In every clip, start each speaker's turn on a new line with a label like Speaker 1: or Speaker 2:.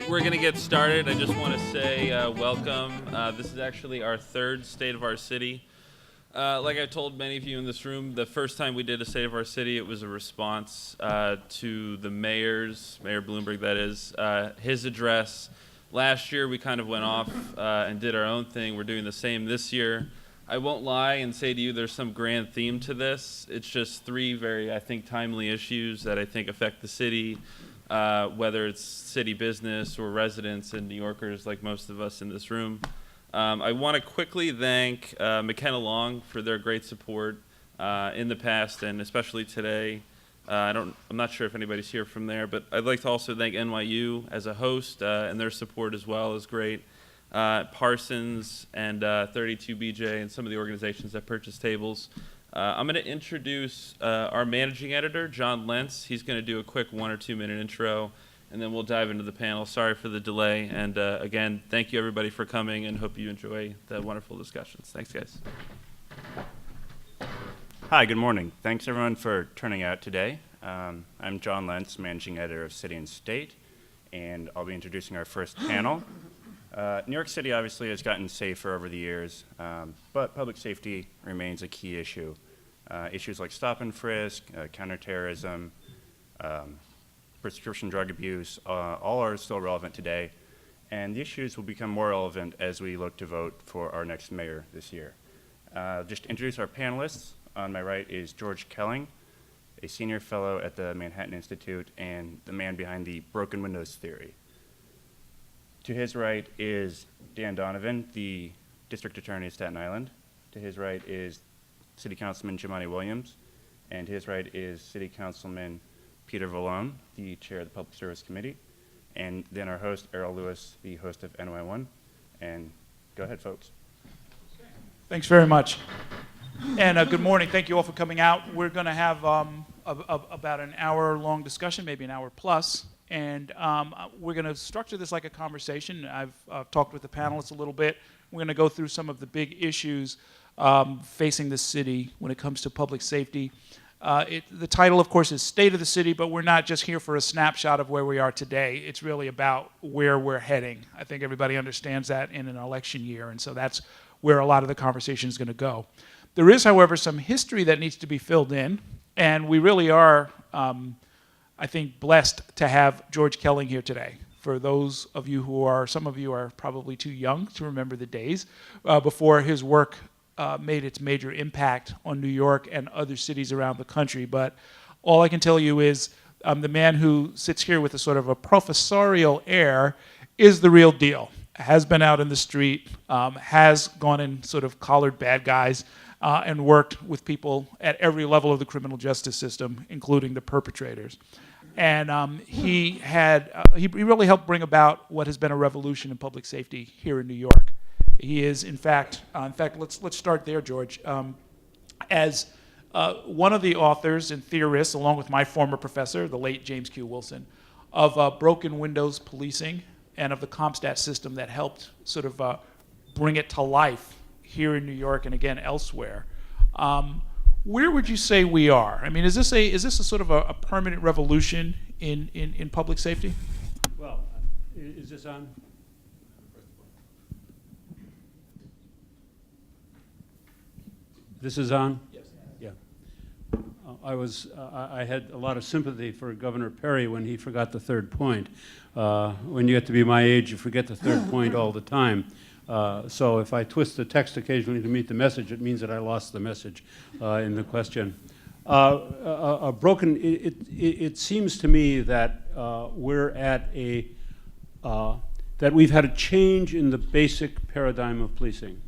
Speaker 1: We're going to get started. I just want to say welcome. This is actually our third State of Our City. Like I told many of you in this room, the first time we did a State of Our City, it was a response to the Mayor Bloomberg, that is, his address. Last year, we kind of went off and did our own thing. We're doing the same this year. I won't lie and say to you there's some grand theme to this. It's just three very, I think, timely issues that I think affect the city. Whether it's city business or residents and New Yorkers like most of us in this room. I want to quickly thank McKenna Long for their great support in the past and especially today. I'm not sure if anybody's here from there, but I'd like to also thank NYU as a host and their support as well is great. Parsons and 32BJ and some of the organizations that purchase tables. I'm going to introduce our managing editor, John Lentz. He's going to do a quick 1 or 2 minute intro, and then we'll dive into the panel. Sorry for the delay, and again, thank you everybody for coming, and hope you enjoy the wonderful discussions. Thanks, guys.
Speaker 2: Hi, good morning. Thanks everyone for turning out today. I'm John Lentz, managing editor of City and State, and I'll be introducing our first panel. New York City obviously has gotten safer over the years, but public safety remains a key issue. Issues like stop and frisk, counterterrorism, prescription drug abuse, all are still relevant today, and the issues will become more relevant as we look to vote for our next mayor this year. Just to introduce our panelists, on my right is George Kelling, a senior fellow at the Manhattan Institute and the man behind the broken windows theory. To his right is Dan Donovan, the district attorney of Staten Island. To his right is City Councilman Jumaane Williams, and to his right is City Councilman Peter Vallone, the chair of the Public Service Committee, and then our host, Errol Louis, the host of NY1. And go ahead, folks.
Speaker 3: Thanks very much. And good morning. Thank you all for coming out. We're going to have about an hour-long discussion, maybe an hour plus. And we're going to structure this like a conversation. I've talked with the panelists a little bit. We're going to go through some of the big issues facing the city when it comes to public safety. The title, of course, is State of the City, but we're not just here for a snapshot of where we are today. It's really about where we're heading. I think everybody understands that in an election year, and so that's where a lot of the conversation is going to go. There is, however, some history that needs to be filled in, and we really are I think, blessed to have George Kelling here today. For those of you some of you are probably too young to remember the days before his work made its major impact on New York and other cities around the country. But all I can tell you is the man who sits here with a sort of a professorial air is the real deal. Has been out in the street, has gone and sort of collared bad guys, and worked with people at every level of the criminal justice system, including the perpetrators. And he really helped bring about what has been a revolution in public safety here in New York. He is, in fact, let's start there, George. As one of the authors and theorists, along with my former professor, the late James Q. Wilson, of broken windows policing and of the CompStat system that helped sort of bring it to life here in New York and again elsewhere. Where would you say we are? I mean, is this a sort of a permanent revolution in public safety?
Speaker 4: Well, is this on? This is on?
Speaker 3: Yes.
Speaker 4: Yeah. I had a lot of sympathy for Governor Perry when he forgot the third point. When you get to be my age, you forget the third point all the time. So if I twist the text occasionally to meet the message, it means that I lost the message in the question. It seems to me that we're at that we've had a change in the basic paradigm of policing.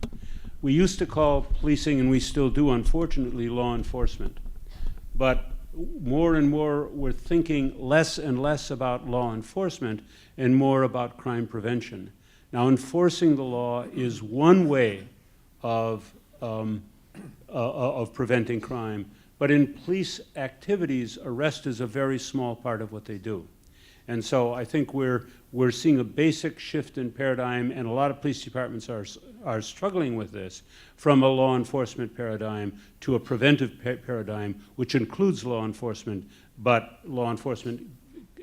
Speaker 4: We used to call policing, and we still do, unfortunately, law enforcement. But more and more, we're thinking less and less about law enforcement and more about crime prevention. Now, enforcing the law is one way of, of preventing crime. But in police activities, arrest is a very small part of what they do. And so I think we're seeing a basic shift in paradigm, and a lot of police departments are struggling with this, from a law enforcement paradigm to a preventive paradigm, which includes law enforcement, but law enforcement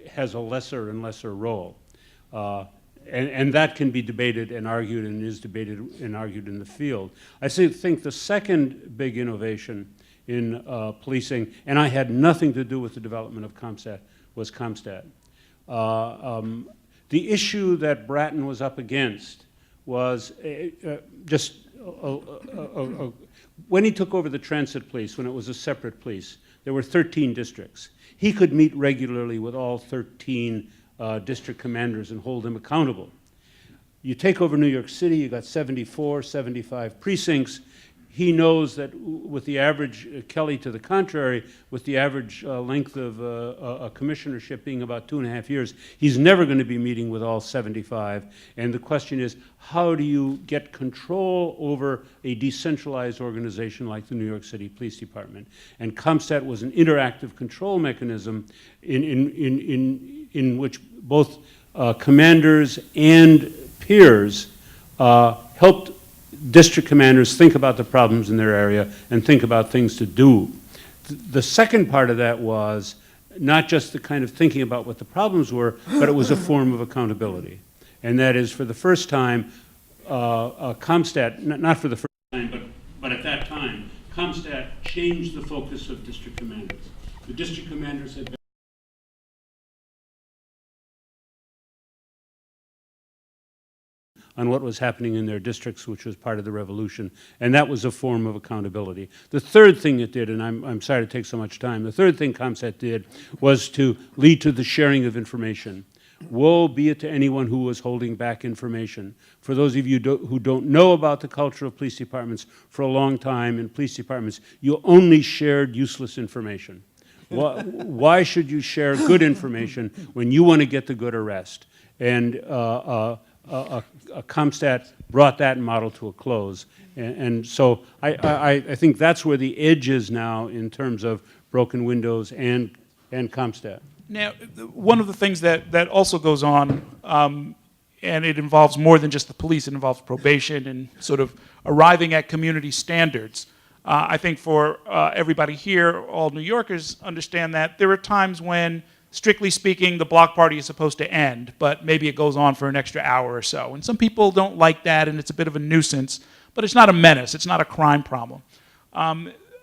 Speaker 4: has a lesser and lesser role. And that can be debated and argued, and is debated and argued in the field. I think the second big innovation in policing, and I had nothing to do with the development of CompStat, was CompStat. The issue that Bratton was up against was when he took over the transit police, when it was a separate police, there were 13 districts. He could meet regularly with all 13 district commanders and hold them accountable. You take over New York City, you got 74, 75 precincts. He knows that with the average, Kelly to the contrary, with the average length of a commissionership being about 2.5 years, he's never going to be meeting with all 75. And the question is, how do you get control over a decentralized organization like the New York City Police Department? And CompStat was an interactive control mechanism in which both commanders and peers helped district commanders think about the problems in their area and think about things to do. The second part of that was not just the kind of thinking about what the problems were, but it was a form of accountability. And that is, for the first time, CompStat, not for the first time, but at that time, CompStat changed the focus of district commanders. The district commanders had been on what was happening in their districts, which was part of the revolution, and that was a form of accountability. The third thing it did, and I'm sorry to take so much time, the third thing CompStat did was to lead to the sharing of information. Woe be it to anyone who was holding back information. For those of you who don't know about the culture of police departments, for a long time in police departments, you only shared useless information. Why should you share good information when you want to get the good arrest? And CompStat brought that model to a close. And so I think that's where the edge is now in terms of broken windows and CompStat.
Speaker 3: Now, one of the things that also goes on, and it involves more than just the police, it involves probation and sort of arriving at community standards. I think for everybody here, all New Yorkers understand that there are times when, strictly speaking, the block party is supposed to end, but maybe it goes on for an extra hour or so. And some people don't like that, and it's a bit of a nuisance, but it's not a menace. It's not a crime problem.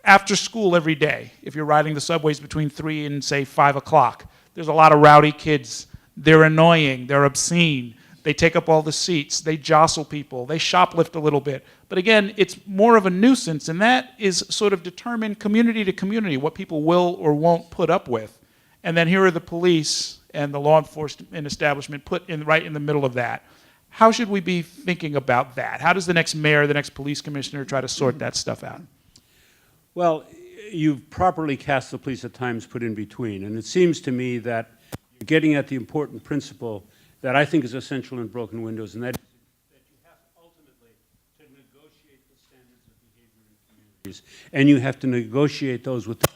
Speaker 3: After school every day, if you're riding the subways between 3 and, say, 5 o'clock, there's a lot of rowdy kids. They're annoying. They're obscene. They take up all the seats. They jostle people. They shoplift a little bit. But again, it's more of a nuisance, and that is sort of determined community to community, what people will or won't put up with. And then here are the police and the law enforcement establishment put in right in the middle of that. How should we be thinking about that? How does the next mayor, the next police commissioner try to sort that stuff out?
Speaker 4: Well, you've properly cast the police at times put in between. And it seems to me that you're getting at the important principle that I think is essential in broken windows, and that is that you have ultimately to negotiate the standards of behavior in communities. And you have to negotiate those with the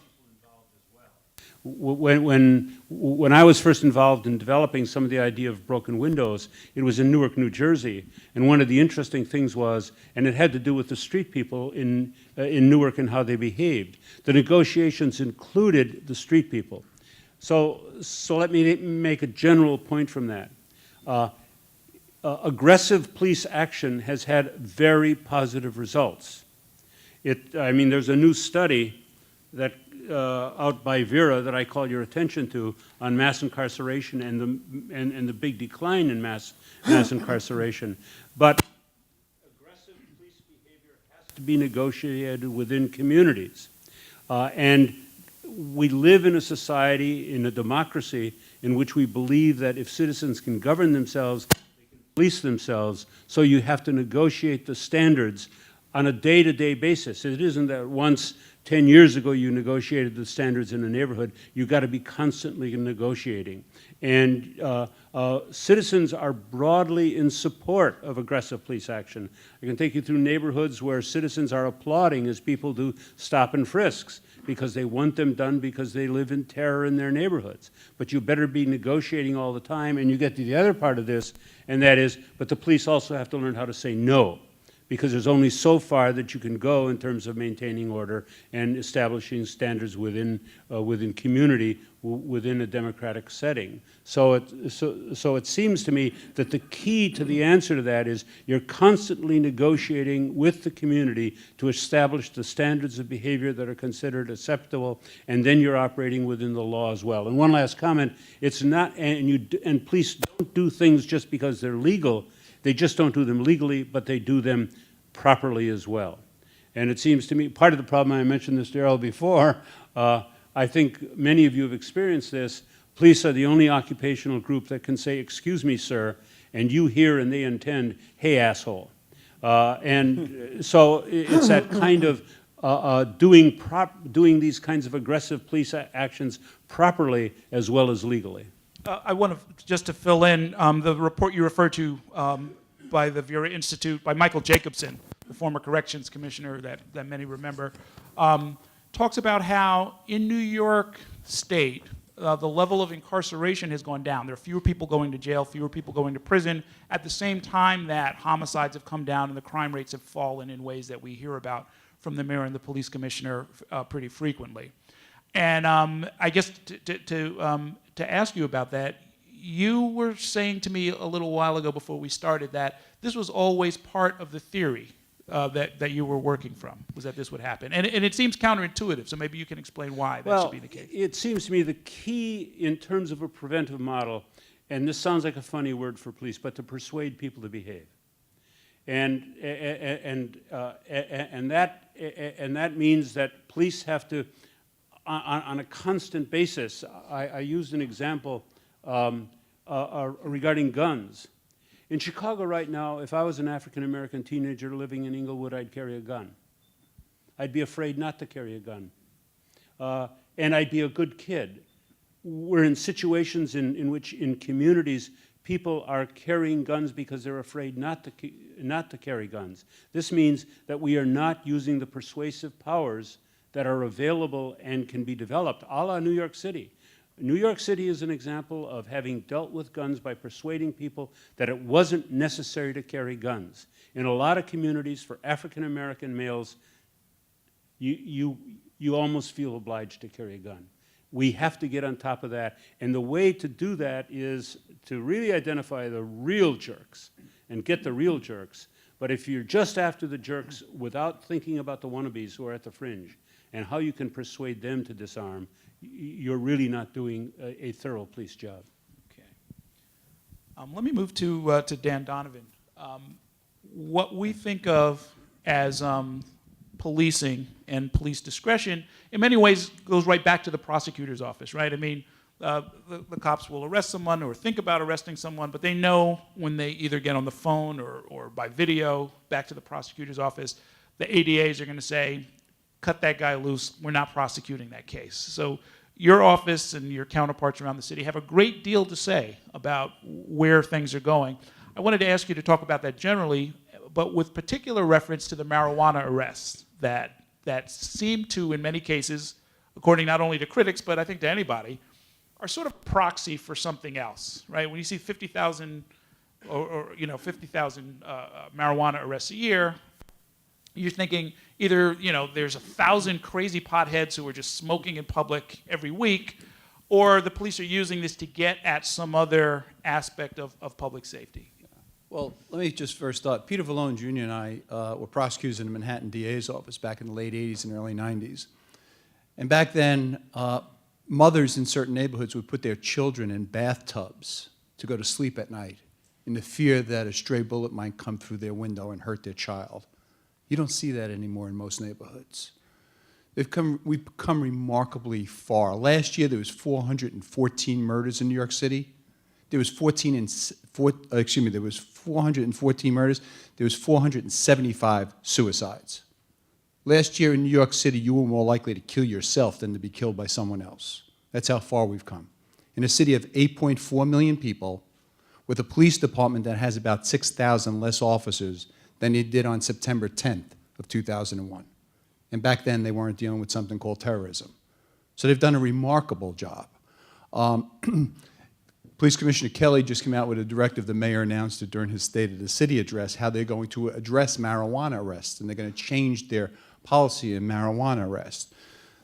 Speaker 4: when I was first involved in developing some of the idea of broken windows, it was in Newark, New Jersey. And one of the interesting things was, and it had to do with the street people in Newark and how they behaved. The negotiations included the street people. So let me make a general point from that. Aggressive police action has had very positive results. There's a new study that out by Vera that I call your attention to on mass incarceration and the big decline in mass incarceration. But aggressive police behavior has to be negotiated within communities. And we live in a society, in a democracy, in which we believe that if citizens can govern themselves, they can police themselves, so you have to negotiate the standards. on a day-to-day basis. It isn't that once 10 years ago you negotiated the standards in a neighborhood. You've got to be constantly negotiating. And citizens are broadly in support of aggressive police action. I can take you through neighborhoods where citizens are applauding as people do stop and frisks because they want them done because they live in terror in their neighborhoods. But you better be negotiating all the time, and you get to the other part of this, and that is, but the police also have to learn how to say no, because there's only so far that you can go in terms of maintaining order and establishing standards within community, within a democratic setting. So it seems to me that the key to the answer to that is you're constantly negotiating with the community to establish the standards of behavior that are considered acceptable, and then you're operating within the law as well. And one last comment, it's not, and police don't do things just because they're legal. They just don't do them legally, but they do them properly as well. And it seems to me, part of the problem, I mentioned this to Errol before, I think many of you have experienced this. Police are the only occupational group that can say, "Excuse me, sir," and you hear and they intend, "Hey, asshole." And so it's that kind of doing these kinds of aggressive police actions properly as well as legally.
Speaker 3: I want to, just to fill in, the report you referred to by the Vera Institute, by Michael Jacobson, the former corrections commissioner that many remember, talks about how in New York State, the level of incarceration has gone down. There are fewer people going to jail, fewer people going to prison, at the same time that homicides have come down and the crime rates have fallen in ways that we hear about from the mayor and the police commissioner pretty frequently. And I guess to ask you about that, you were saying to me a little while ago before we started that this was always part of the theory that you were working from, was that this would happen. And it seems counterintuitive, so maybe you can explain why that should be the case.
Speaker 4: It seems to me the key in terms of a preventive model, and this sounds like a funny word for police, but to persuade people to behave. And that means that police have to, on a constant basis, I used an example regarding guns. In Chicago right now, if I was an African-American teenager living in Inglewood, I'd carry a gun. I'd be afraid not to carry a gun. And I'd be a good kid. We're in situations in which in communities people are carrying guns because they're afraid not to carry guns. This means that we are not using the persuasive powers that are available and can be developed, a la New York City. New York City is an example of having dealt with guns by persuading people that it wasn't necessary to carry guns. In a lot of communities, for African-American males, you almost feel obliged to carry a gun. We have to get on top of that, and the way to do that is to really identify the real jerks and get the real jerks. But if you're just after the jerks without thinking about the wannabes who are at the fringe and how you can persuade them to disarm, you're really not doing a thorough police job.
Speaker 3: Okay. Let me move to Dan Donovan. What we think of as policing and police discretion, in many ways, goes right back to the prosecutor's office, right? I mean, the cops will arrest someone or think about arresting someone, but they know when they either get on the phone or by video back to the prosecutor's office, the ADAs are going to say, cut that guy loose, we're not prosecuting that case. So your office and your counterparts around the city have a great deal to say about where things are going. I wanted to ask you to talk about that generally, but with particular reference to the marijuana arrests that seem to, in many cases, according not only to critics, but I think to anybody, are sort of proxy for something else, right? When you see 50,000 or 50,000 marijuana arrests a year, you're thinking either, there's 1,000 crazy potheads who are just smoking in public every week, or the police are using this to get at some other aspect of public safety.
Speaker 5: Well, let me just first start. Peter Vallone Jr. and I were prosecutors in the Manhattan DA's office back in the late 80s and early 90s. And back then, mothers in certain neighborhoods would put their children in bathtubs to go to sleep at night in the fear that a stray bullet might come through their window and hurt their child. You don't see that anymore in most neighborhoods. We've come remarkably far. Last year, there was 414 murders in New York City. there was 414 murders. There was 475 suicides. Last year in New York City, you were more likely to kill yourself than to be killed by someone else. That's how far we've come. In a city of 8.4 million people, with a police department that has about 6,000 less officers than it did on September 10th of 2001. And back then, they weren't dealing with something called terrorism. So they've done a remarkable job. Police Commissioner Kelly just came out with a directive. The mayor announced it during his State of the City address, how they're going to address marijuana arrests, and they're going to change their policy in marijuana arrests.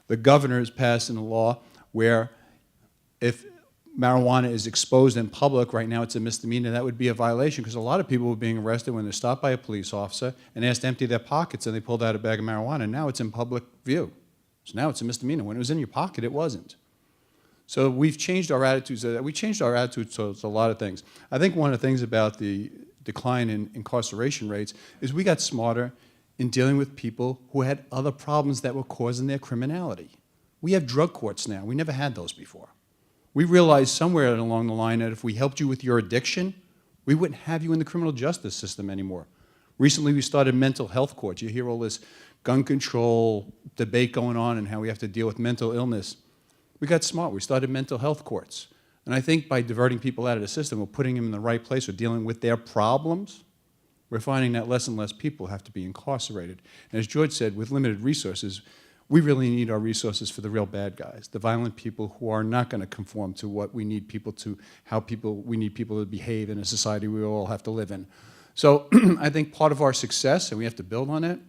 Speaker 5: The governor is passing a law where if marijuana is exposed in public, right now it's a misdemeanor, that would be a violation, because a lot of people were being arrested when they're stopped by a police officer and asked to empty their pockets, and they pulled out a bag of marijuana, and now it's in public view. So now it's a misdemeanor. When it was in your pocket, it wasn't. So we've changed our attitudes. We changed our attitudes towards a lot of things. I think one of the things about the decline in incarceration rates is we got smarter in dealing with people who had other problems that were causing their criminality. We have drug courts now. We never had those before. We realized somewhere along the line that if we helped you with your addiction, we wouldn't have you in the criminal justice system anymore. Recently, we started mental health courts. You hear all this gun control debate going on and how we have to deal with mental illness. We got smart. We started mental health courts. And I think by diverting people out of the system or putting them in the right place or dealing with their problems, we're finding that less and less people have to be incarcerated. And as George said, with limited resources, we really need our resources for the real bad guys, the violent people who are not going to conform to what we need people to, we need people to behave in a society we all have to live in. So I think part of our success, and we have to build on it,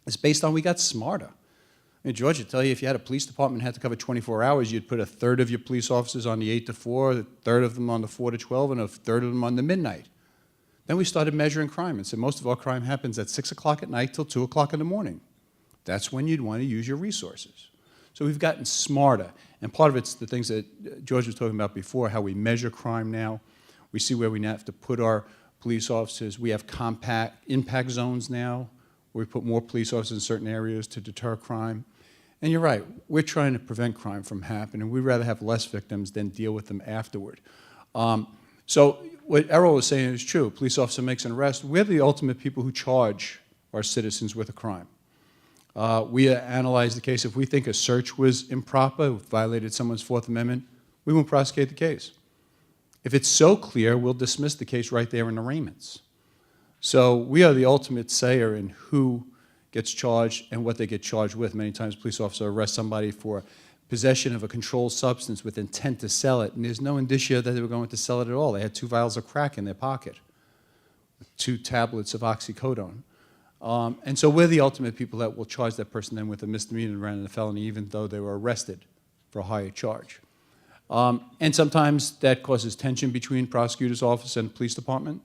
Speaker 5: is based on we got smarter. I mean, George would tell you if you had a police department that had to cover 24 hours, you'd put a third of your police officers on the 8 to 4, a third of them on the 4 to 12, and a third of them on the midnight. Then we started measuring crime and said most of our crime happens at 6 o'clock at night till 2 o'clock in the morning. That's when you'd want to use your resources. So we've gotten smarter. And part of it's the things that George was talking about before, how we measure crime now. We see where we have to put our police officers. We have compact impact zones now, where we put more police officers in certain areas to deter crime. And you're right, we're trying to prevent crime from happening. We'd rather have less victims than deal with them afterward. So what Errol was saying is true. A police officer makes an arrest. We're the ultimate people who charge our citizens with a crime. We analyze the case. If we think a search was improper, violated someone's Fourth Amendment, we won't prosecute the case. If it's so clear, we'll dismiss the case right there in arraignments. So we are the ultimate sayer in who gets charged and what they get charged with. Many times police officers arrest somebody for possession of a controlled substance with intent to sell it, and there's no indicia that they were going to sell it at all. They had 2 vials of crack in their pocket, 2 tablets of oxycodone. And so we're the ultimate people that will charge that person then with a misdemeanor rather than a felony, even though they were arrested for a higher charge. And sometimes that causes tension between prosecutor's office and police department.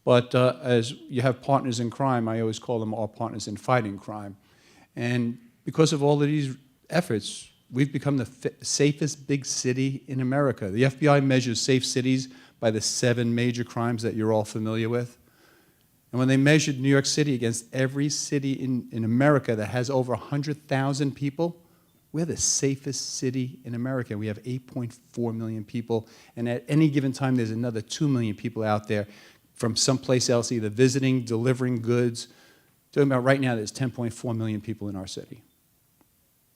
Speaker 5: But as you have partners in crime, I always call them our partners in fighting crime. And because of all of these efforts, we've become the safest big city in America. The FBI measures safe cities by the 7 major crimes that you're all familiar with. And when they measured New York City against every city in America that has over 100,000 people, we're the safest city in America. We have 8.4 million people, and at any given time, there's another 2 million people out there from someplace else, either visiting, delivering goods. Talking about right now, there's 10.4 million people in our city.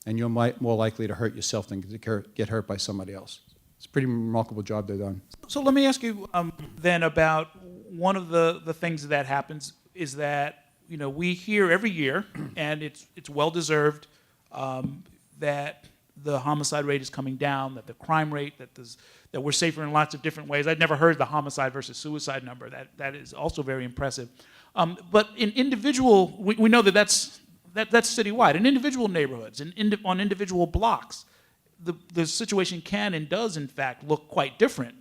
Speaker 5: And you're more likely to hurt yourself than to get hurt by somebody else. It's a pretty remarkable job they've done.
Speaker 3: So let me ask you then about one of the things that happens is that, you know, we hear every year, and it's well deserved, that the homicide rate is coming down, that the crime rate, that we're safer in lots of different ways. I'd never heard the homicide versus suicide number. That is also very impressive. But in individual, we know that's citywide. In individual neighborhoods, on individual blocks, the situation can and does, in fact, look quite different.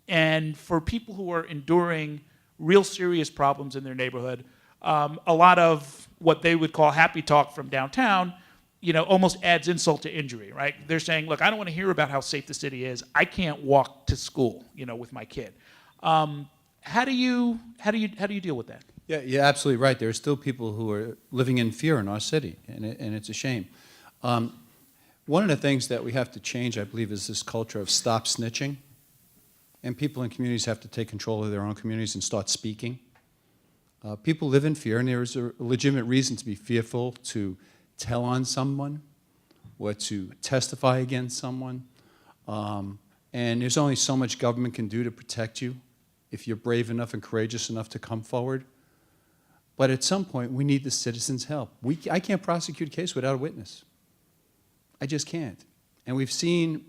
Speaker 3: And for people who are enduring real serious problems in their neighborhood, a lot of what they would call happy talk from downtown, you know, almost adds insult to injury, right? They're saying, look, I don't want to hear about how safe the city is. I can't walk to school, you know, with my kid. How do you deal with that?
Speaker 5: Yeah, you're absolutely right. There are still people who are living in fear in our city, and it's a shame. One of the things that we have to change, I believe, is this culture of stop snitching. and people in communities have to take control of their own communities and start speaking. People live in fear, and there is a legitimate reason to be fearful to tell on someone or to testify against someone. And there's only so much government can do to protect you if you're brave enough and courageous enough to come forward. But at some point, we need the citizens' help. I can't prosecute a case without a witness. I just can't. And we've seen,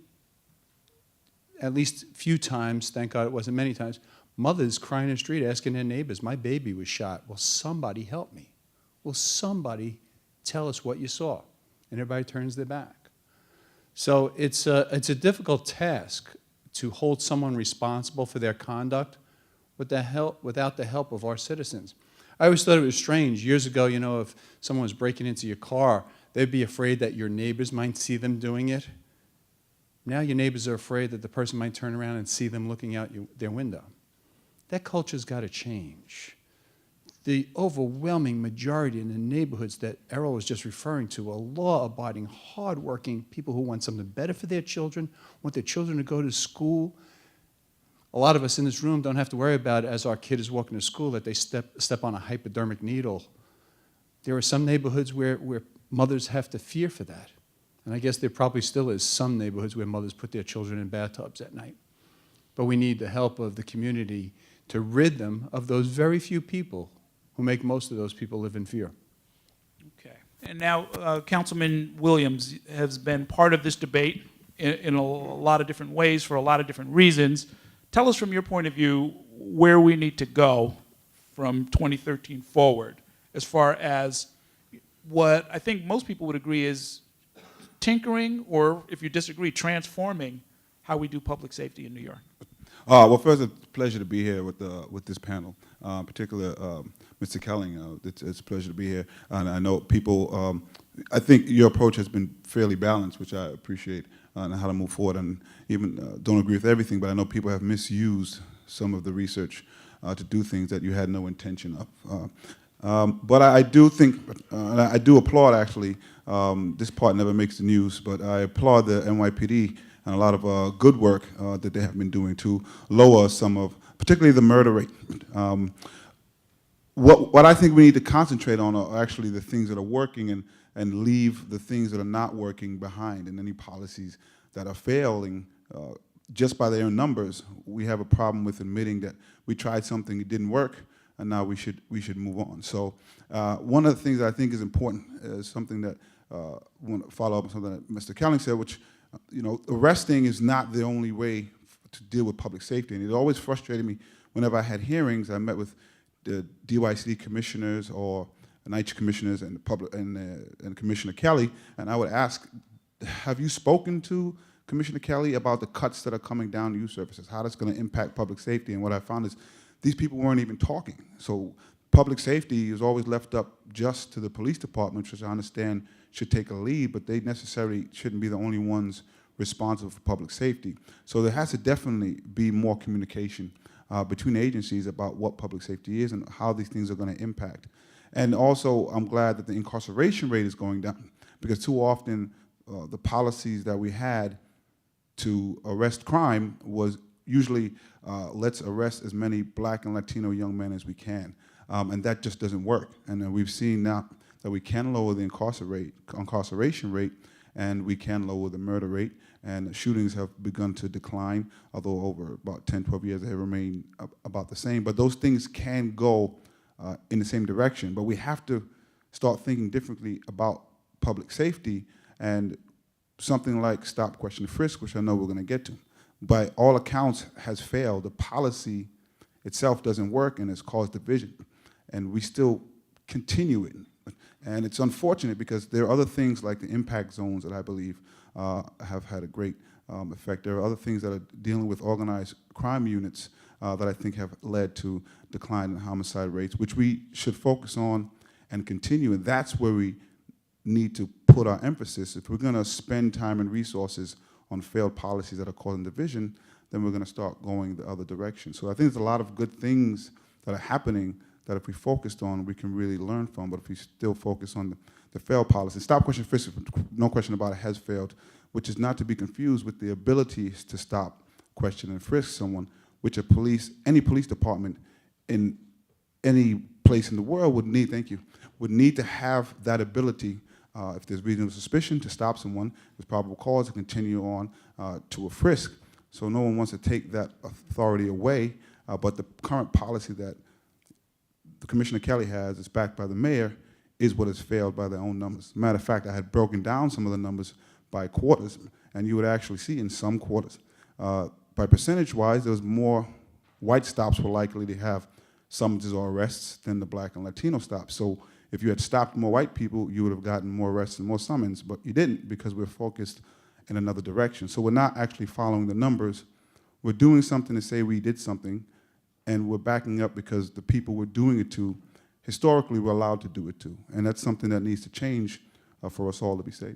Speaker 5: at least a few times, thank God it wasn't many times, mothers crying in the street asking their neighbors, my baby was shot. Will somebody help me? Will somebody tell us what you saw? And everybody turns their back. So it's a difficult task to hold someone responsible for their conduct without the help of our citizens. I always thought it was strange. Years ago, you know, if someone was breaking into your car, they'd be afraid that your neighbors might see them doing it. Now your neighbors are afraid that the person might turn around and see them looking out their window. That culture's got to change. The overwhelming majority in the neighborhoods that Errol was just referring to are law-abiding, hard-working people who want something better for their children, want their children to go to school. A lot of us in this room don't have to worry about, as our kid is walking to school, that they step on a hypodermic needle. There are some neighborhoods where mothers have to fear for that. And I guess there probably still is some neighborhoods where mothers put their children in bathtubs at night. But we need the help of the community to rid them of those very few people who make most of those people live in fear.
Speaker 3: Okay. And now, Councilman Williams has been part of this debate in a lot of different ways for a lot of different reasons. Tell us from your point of view where we need to go from 2013 forward as far as what I think most people would agree is tinkering, or if you disagree, transforming how we do public safety in New York.
Speaker 6: Well, first, it's a pleasure to be here with this panel, particularly Mr. Kelling. It's a pleasure to be here. And I know people, I think your approach has been fairly balanced, which I appreciate, and how to move forward. And even don't agree with everything, but I know people have misused some of the research to do things that you had no intention of. But I do think, and I do applaud, actually, this part never makes the news, but I applaud the NYPD and a lot of good work that they have been doing to lower some of, particularly the murder rate. What I think we need to concentrate on are actually the things that are working and leave the things that are not working behind, and any policies that are failing just by their own numbers. We have a problem with admitting that we tried something, it didn't work, and now we should move on. So one of the things that I think is important is something that I want to follow up on something that Mr. Kelling said, which, you know, arresting is not the only way to deal with public safety. And it always frustrated me whenever I had hearings. I met with the DYC commissioners or NYCHA commissioners and Commissioner Kelly, and I would ask, have you spoken to Commissioner Kelly about the cuts that are coming down to youth services, how that's going to impact public safety? And what I found is these people weren't even talking. So public safety is always left up just to the police department, which I understand should take a lead, but they necessarily shouldn't be the only ones responsible for public safety. So there has to definitely be more communication between agencies about what public safety is and how these things are going to impact. And also, I'm glad that the incarceration rate is going down, because too often the policies that we had to arrest crime was usually let's arrest as many Black and Latino young men as we can. And that just doesn't work. And we've seen now that we can lower the incarceration rate, and we can lower the murder rate, and shootings have begun to decline, although over about 10, 12 years they have remained about the same. But those things can go in the same direction. But we have to start thinking differently about public safety, and something like stop, question, frisk, which I know we're going to get to, by all accounts has failed. The policy itself doesn't work, and it's caused division. And we still continue it. And it's unfortunate, because there are other things like the impact zones that I believe have had a great effect. There are other things that are dealing with organized crime units that I think have led to decline in homicide rates, which we should focus on and continue. And that's where we need to put our emphasis. If we're going to spend time and resources on failed policies that are causing division, then we're going to start going the other direction. So I think there's a lot of good things that are happening that if we focused on, we can really learn from. But if we still focus on the failed policy, stop, question, frisk, no question about it, has failed, which is not to be confused with the ability to stop, question, and frisk someone, which any police department in any place in the world would need, thank you, would need to have that ability, if there's reasonable suspicion, to stop someone, with probable cause to continue on to a frisk. So no one wants to take that authority away, but the current policy that the Commissioner Kelly has, is backed by the mayor, is what has failed by their own numbers. Matter of fact, I had broken down some of the numbers by quarters, and you would actually see in some quarters, by percentage-wise, there was more white stops were likely to have summonses or arrests than the black and Latino stops. So if you had stopped more white people, you would have gotten more arrests and more summons, but you didn't because we're focused in another direction. So we're not actually following the numbers. We're doing something to say we did something, and we're backing up because the people we're doing it to, historically, we're allowed to do it to. And that's something that needs to change for us all to be safe.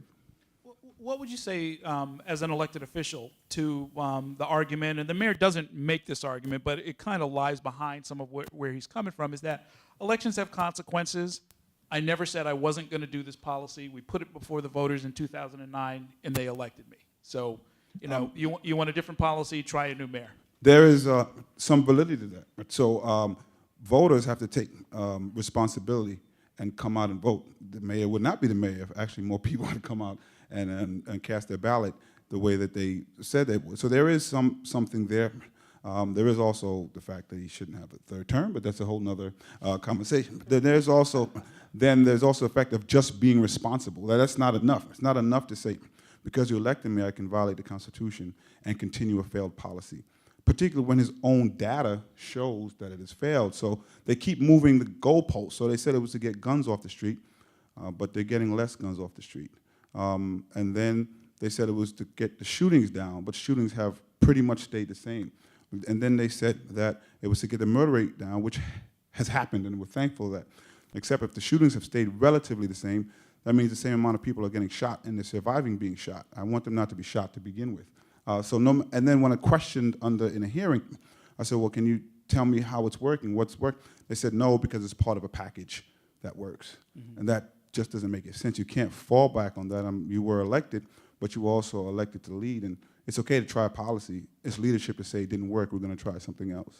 Speaker 3: What would you say, as an elected official, to the argument, and the mayor doesn't make this argument, but it kind of lies behind some of where he's coming from, is that elections have consequences. I never said I wasn't going to do this policy. We put it before the voters in 2009, and they elected me. So, you want a different policy, try a new mayor.
Speaker 6: There is some validity to that. So voters have to take responsibility and come out and vote. The mayor would not be the mayor if actually more people had come out and cast their ballot the way that they said they would. So there is something there. There is also the fact that he shouldn't have a third term, but that's a whole nother conversation. There's also the fact of just being responsible. That's not enough. It's not enough to say, because you elected me, I can violate the Constitution and continue a failed policy, particularly when his own data shows that it has failed. So they keep moving the goalposts. So they said it was to get guns off the street, but they're getting less guns off the street. And then they said it was to get the shootings down, but shootings have pretty much stayed the same. And then they said that it was to get the murder rate down, which has happened, and we're thankful that, except if the shootings have stayed relatively the same, that means the same amount of people are getting shot and they're surviving being shot. I want them not to be shot to begin with. And then when I questioned in a hearing, I said, well, can you tell me how it's working, what's worked? They said, no, because it's part of a package that works. Mm-hmm. And that just doesn't make sense. You can't fall back on that. You were elected, but you were also elected to lead. And it's okay to try a policy. It's leadership to say it didn't work, we're going to try something else.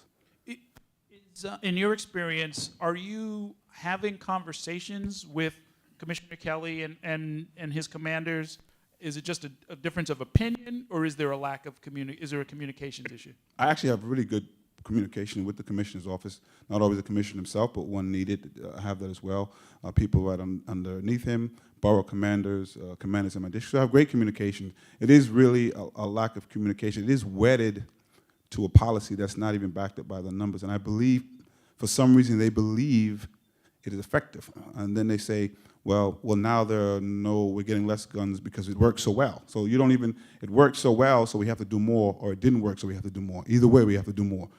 Speaker 3: In your experience, are you having conversations with Commissioner Kelly and his commanders? Is it just a difference of opinion, or is there a lack of is there a communications issue?
Speaker 6: I actually have really good communication with the commissioner's office, not always the commissioner himself, but when needed, I have that as well. People right underneath him, borough commanders, commanders in my district, so I have great communication. It is really a lack of communication. It is wedded to a policy that's not even backed up by the numbers, and I believe, for some reason, they believe it is effective, and then they say, well, now we're getting less guns because it works so well. So it worked so well, so we have to do more, or it didn't work, so we have to do more. Either way, we have to do more.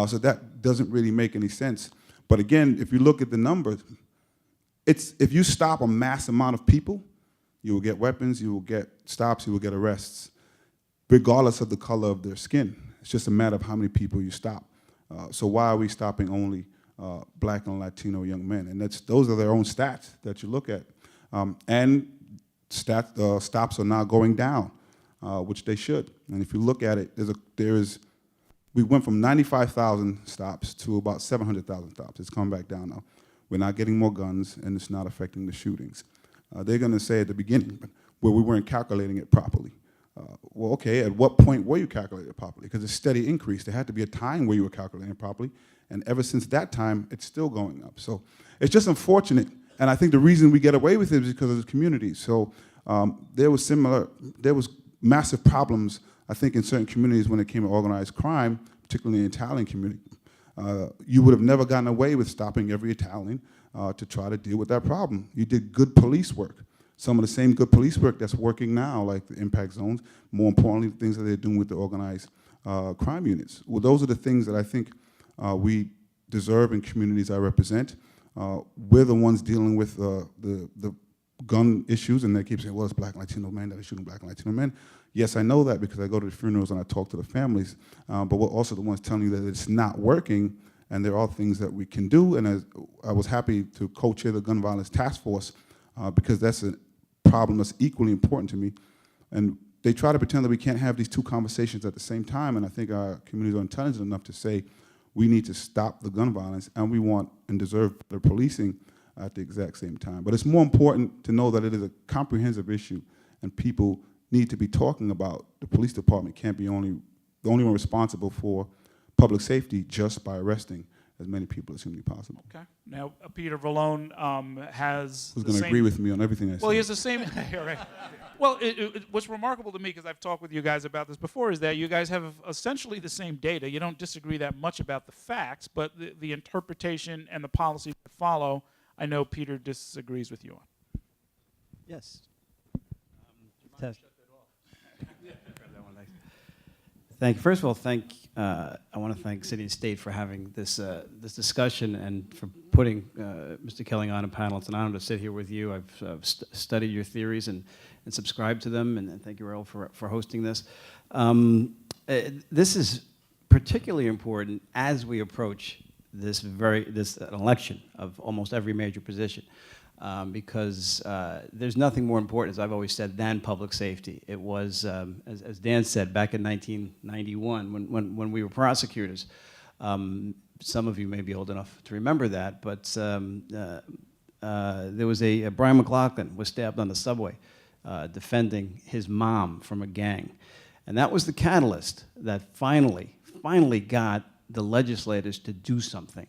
Speaker 6: So that doesn't really make any sense. But again, if you look at the numbers, if you stop a mass amount of people, you will get weapons, you will get stops, you will get arrests, regardless of the color of their skin. It's just a matter of how many people you stop. So why are we stopping only black and Latino young men? And those are their own stats that you look at. And stops are now going down, which they should. And if you look at it, we went from 95,000 stops to about 700,000 stops. It's come back down now. We're not getting more guns, and it's not affecting the shootings. They're going to say at the beginning, where we weren't calculating it properly. Well, okay, at what point were you calculating it properly? Because it's steady increase. There had to be a time where you were calculating it properly, and ever since that time, it's still going up. So it's just unfortunate, and I think the reason we get away with it is because of the community. So there was massive problems, I think, in certain communities when it came to organized crime, particularly in the Italian community. You would have never gotten away with stopping every Italian to try to deal with that problem. You did good police work. Some of the same good police work that's working now, like the impact zones, more importantly, the things that they're doing with the organized crime units. Well, those are the things that I think we deserve in communities I represent. We're the ones dealing with the gun issues, and they keep saying, well, it's black and Latino men that are shooting black and Latino men. Yes, I know that because I go to the funerals and I talk to the families, but we're also the ones telling you that it's not working, and there are things that we can do, and I was happy to co-chair the Gun Violence Task Force because that's a problem that's equally important to me. And they try to pretend that we can't have these two conversations at the same time, and I think our communities are intelligent enough to say we need to stop the gun violence, and we want and deserve the policing at the exact same time. But it's more important to know that it is a comprehensive issue, and people need to be talking about the police department can't be the only one responsible for public safety just by arresting as many people as humanly possible.
Speaker 3: Okay. Now, Peter Vallone has
Speaker 6: Who's
Speaker 3: the
Speaker 6: going to
Speaker 3: same-
Speaker 6: agree with me on everything I say?
Speaker 3: Well, he has the same. Yeah, right. Well, what's remarkable to me, because I've talked with you guys about this before, is that you guys have essentially the same data. You don't disagree that much about the facts, but the interpretation and the policies that follow, I know Peter disagrees with you on.
Speaker 7: Yes. Test. Thank you. First of all, I want to thank City and State for having this discussion and for putting Mr. Kelling on a panel. It's an honor to sit here with you. I've studied your theories and subscribed to them, and thank you, Errol, for hosting this. This is particularly important as we approach this election of almost every major position. Because there's nothing more important, as I've always said, than public safety. It was, as Dan said, back in 1991, when we were prosecutors. Some of you may be old enough to remember that, but there was Brian McLaughlin was stabbed on the subway defending his mom from a gang. And that was the catalyst that finally got the legislators to do something.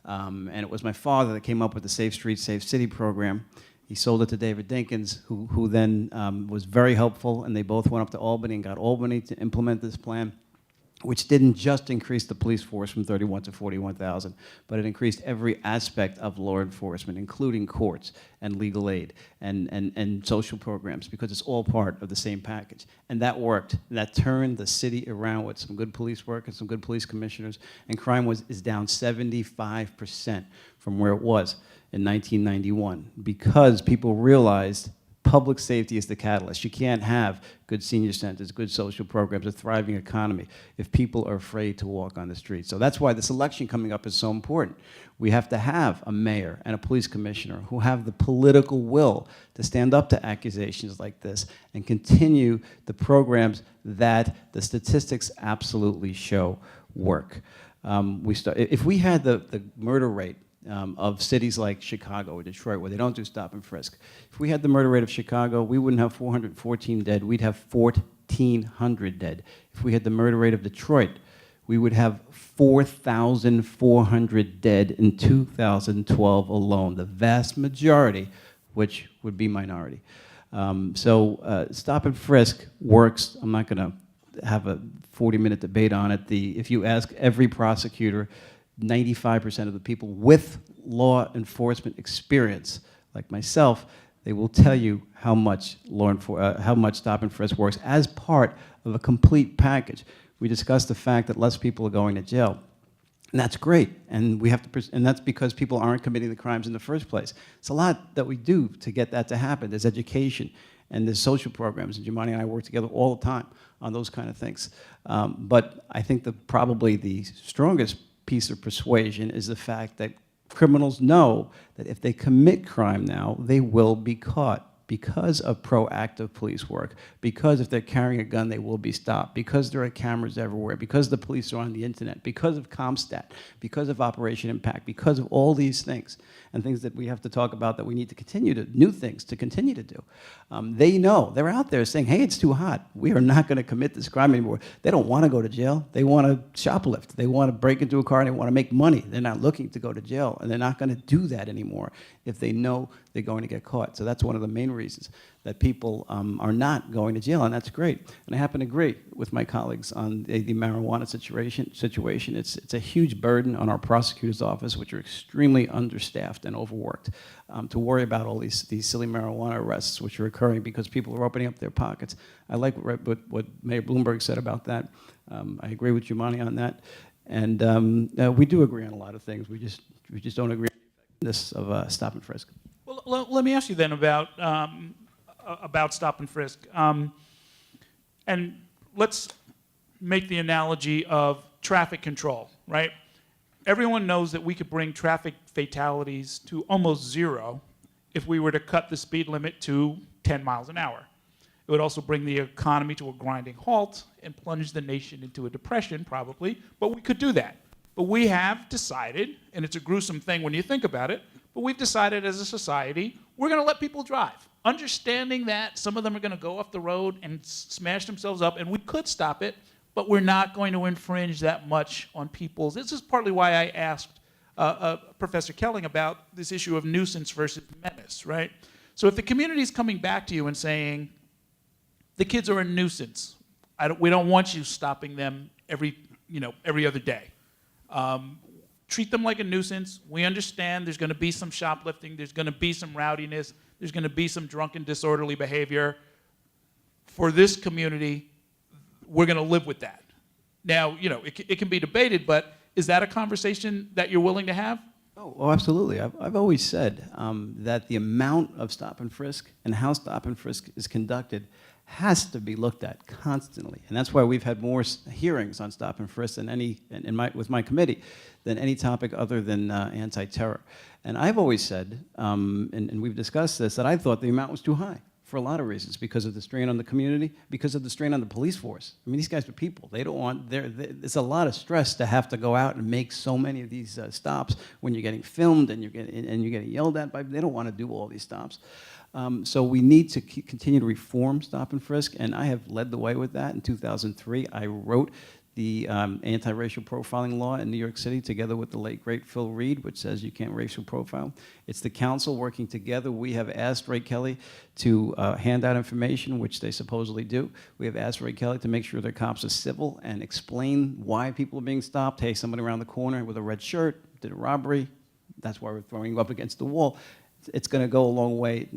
Speaker 7: And it was my father that came up with the Safe Streets, Safe City program. He sold it to David Dinkins, who then was very helpful, and they both went up to Albany and got Albany to implement this plan, which didn't just increase the police force from 31 to 41,000, but it increased every aspect of law enforcement, including courts and legal aid and social programs, because it's all part of the same package. And that worked. That turned the city around with some good police work and some good police commissioners, and crime is down 75% from where it was in 1991, because people realized public safety is the catalyst. You can't have good senior centers, good social programs, a thriving economy if people are afraid to walk on the street. So that's why this election coming up is so important. We have to have a mayor and a police commissioner who have the political will to stand up to accusations like this and continue the programs that the statistics absolutely show work. If we had the murder rate of cities like Chicago or Detroit, where they don't do stop and frisk. If we had the murder rate of Chicago, we wouldn't have 414 dead, we'd have 1,400 dead. If we had the murder rate of Detroit, we would have 4,400 dead in 2012 alone, the vast majority, which would be minority. Stop and frisk works. I'm not gonna have a 40-minute debate on it. If you ask every prosecutor, 95% of the people with law enforcement experience, like myself, they will tell you how much stop and frisk works as part of a complete package. We discussed the fact that less people are going to jail, and that's great. And and that's because people aren't committing the crimes in the first place. It's a lot that we do to get that to happen. There's education and there's social programs, and Jumaane and I work together all the time on those kind of things. But I think probably the strongest piece of persuasion is the fact that criminals know that if they commit crime now, they will be caught because of proactive police work, because if they're carrying a gun, they will be stopped, because there are cameras everywhere, because the police are on the internet, because of CompStat, because of Operation Impact, because of all these things, and things that we have to talk about that we need to new things to continue to do. They know, they're out there saying, hey, it's too hot. We are not gonna commit this crime anymore. They don't wanna go to jail. They wanna shoplift. They wanna break into a car and they wanna make money. They're not looking to go to jail, and they're not gonna do that anymore if they know they're going to get caught. So that's one of the main reasons that people are not going to jail, and that's great. And I happen to agree with my colleagues on the marijuana situation. It's a huge burden on our prosecutor's office, which are extremely understaffed and overworked, to worry about all these silly marijuana arrests which are occurring because people are opening up their pockets. I like what Mayor Bloomberg said about that. I agree with Jumaane on that. And we do agree on a lot of things. We just don't agree on the effectiveness of stop and frisk.
Speaker 3: Well, let me ask you then about stop and frisk. And let's make the analogy of traffic control, right? Everyone knows that we could bring traffic fatalities to almost zero if we were to cut the speed limit to 10 miles an hour. It would also bring the economy to a grinding halt and plunge the nation into a depression, probably. But we could do that. But we have decided, and it's a gruesome thing when you think about it, but we've decided as a society, we're going to let people drive, understanding that some of them are going to go off the road and smash themselves up, and we could stop it, but we're not going to infringe that much on people's. This is partly why I asked Professor Kelling about this issue of nuisance versus menace, right? So if the community is coming back to you and saying, the kids are a nuisance, we don't want you stopping them every other day. Treat them like a nuisance. We understand there's going to be some shoplifting, there's going to be some rowdiness, there's going to be some drunken, disorderly behavior. For this community, we're going to live with that. Now, it can be debated, but is that a conversation that you're willing to have?
Speaker 7: Oh, absolutely. I've always said that the amount of stop and frisk and how stop and frisk is conducted has to be looked at constantly, and that's why we've had more hearings on stop and frisk than with my committee than any topic other than anti-terror. And I've always said, and we've discussed this, that I thought the amount was too high for a lot of reasons, because of the strain on the community, because of the strain on the police force. I mean, these guys are people. They don't want. It's a lot of stress to have to go out and make so many of these stops when you're getting filmed and you're getting yelled at by. They don't want to do all these stops. So we need to continue to reform stop and frisk, and I have led the way with that. In 2003, I wrote the anti-racial profiling law in New York City together with the late, great Phil Reed, which says you can't racial profile. It's the council working together. We have asked Ray Kelly to hand out information, which they supposedly do. We have asked Ray Kelly to make sure their cops are civil and explain why people are being stopped. Hey, somebody around the corner with a red shirt did a robbery. That's why we're throwing you up against the wall. It's going to go a long way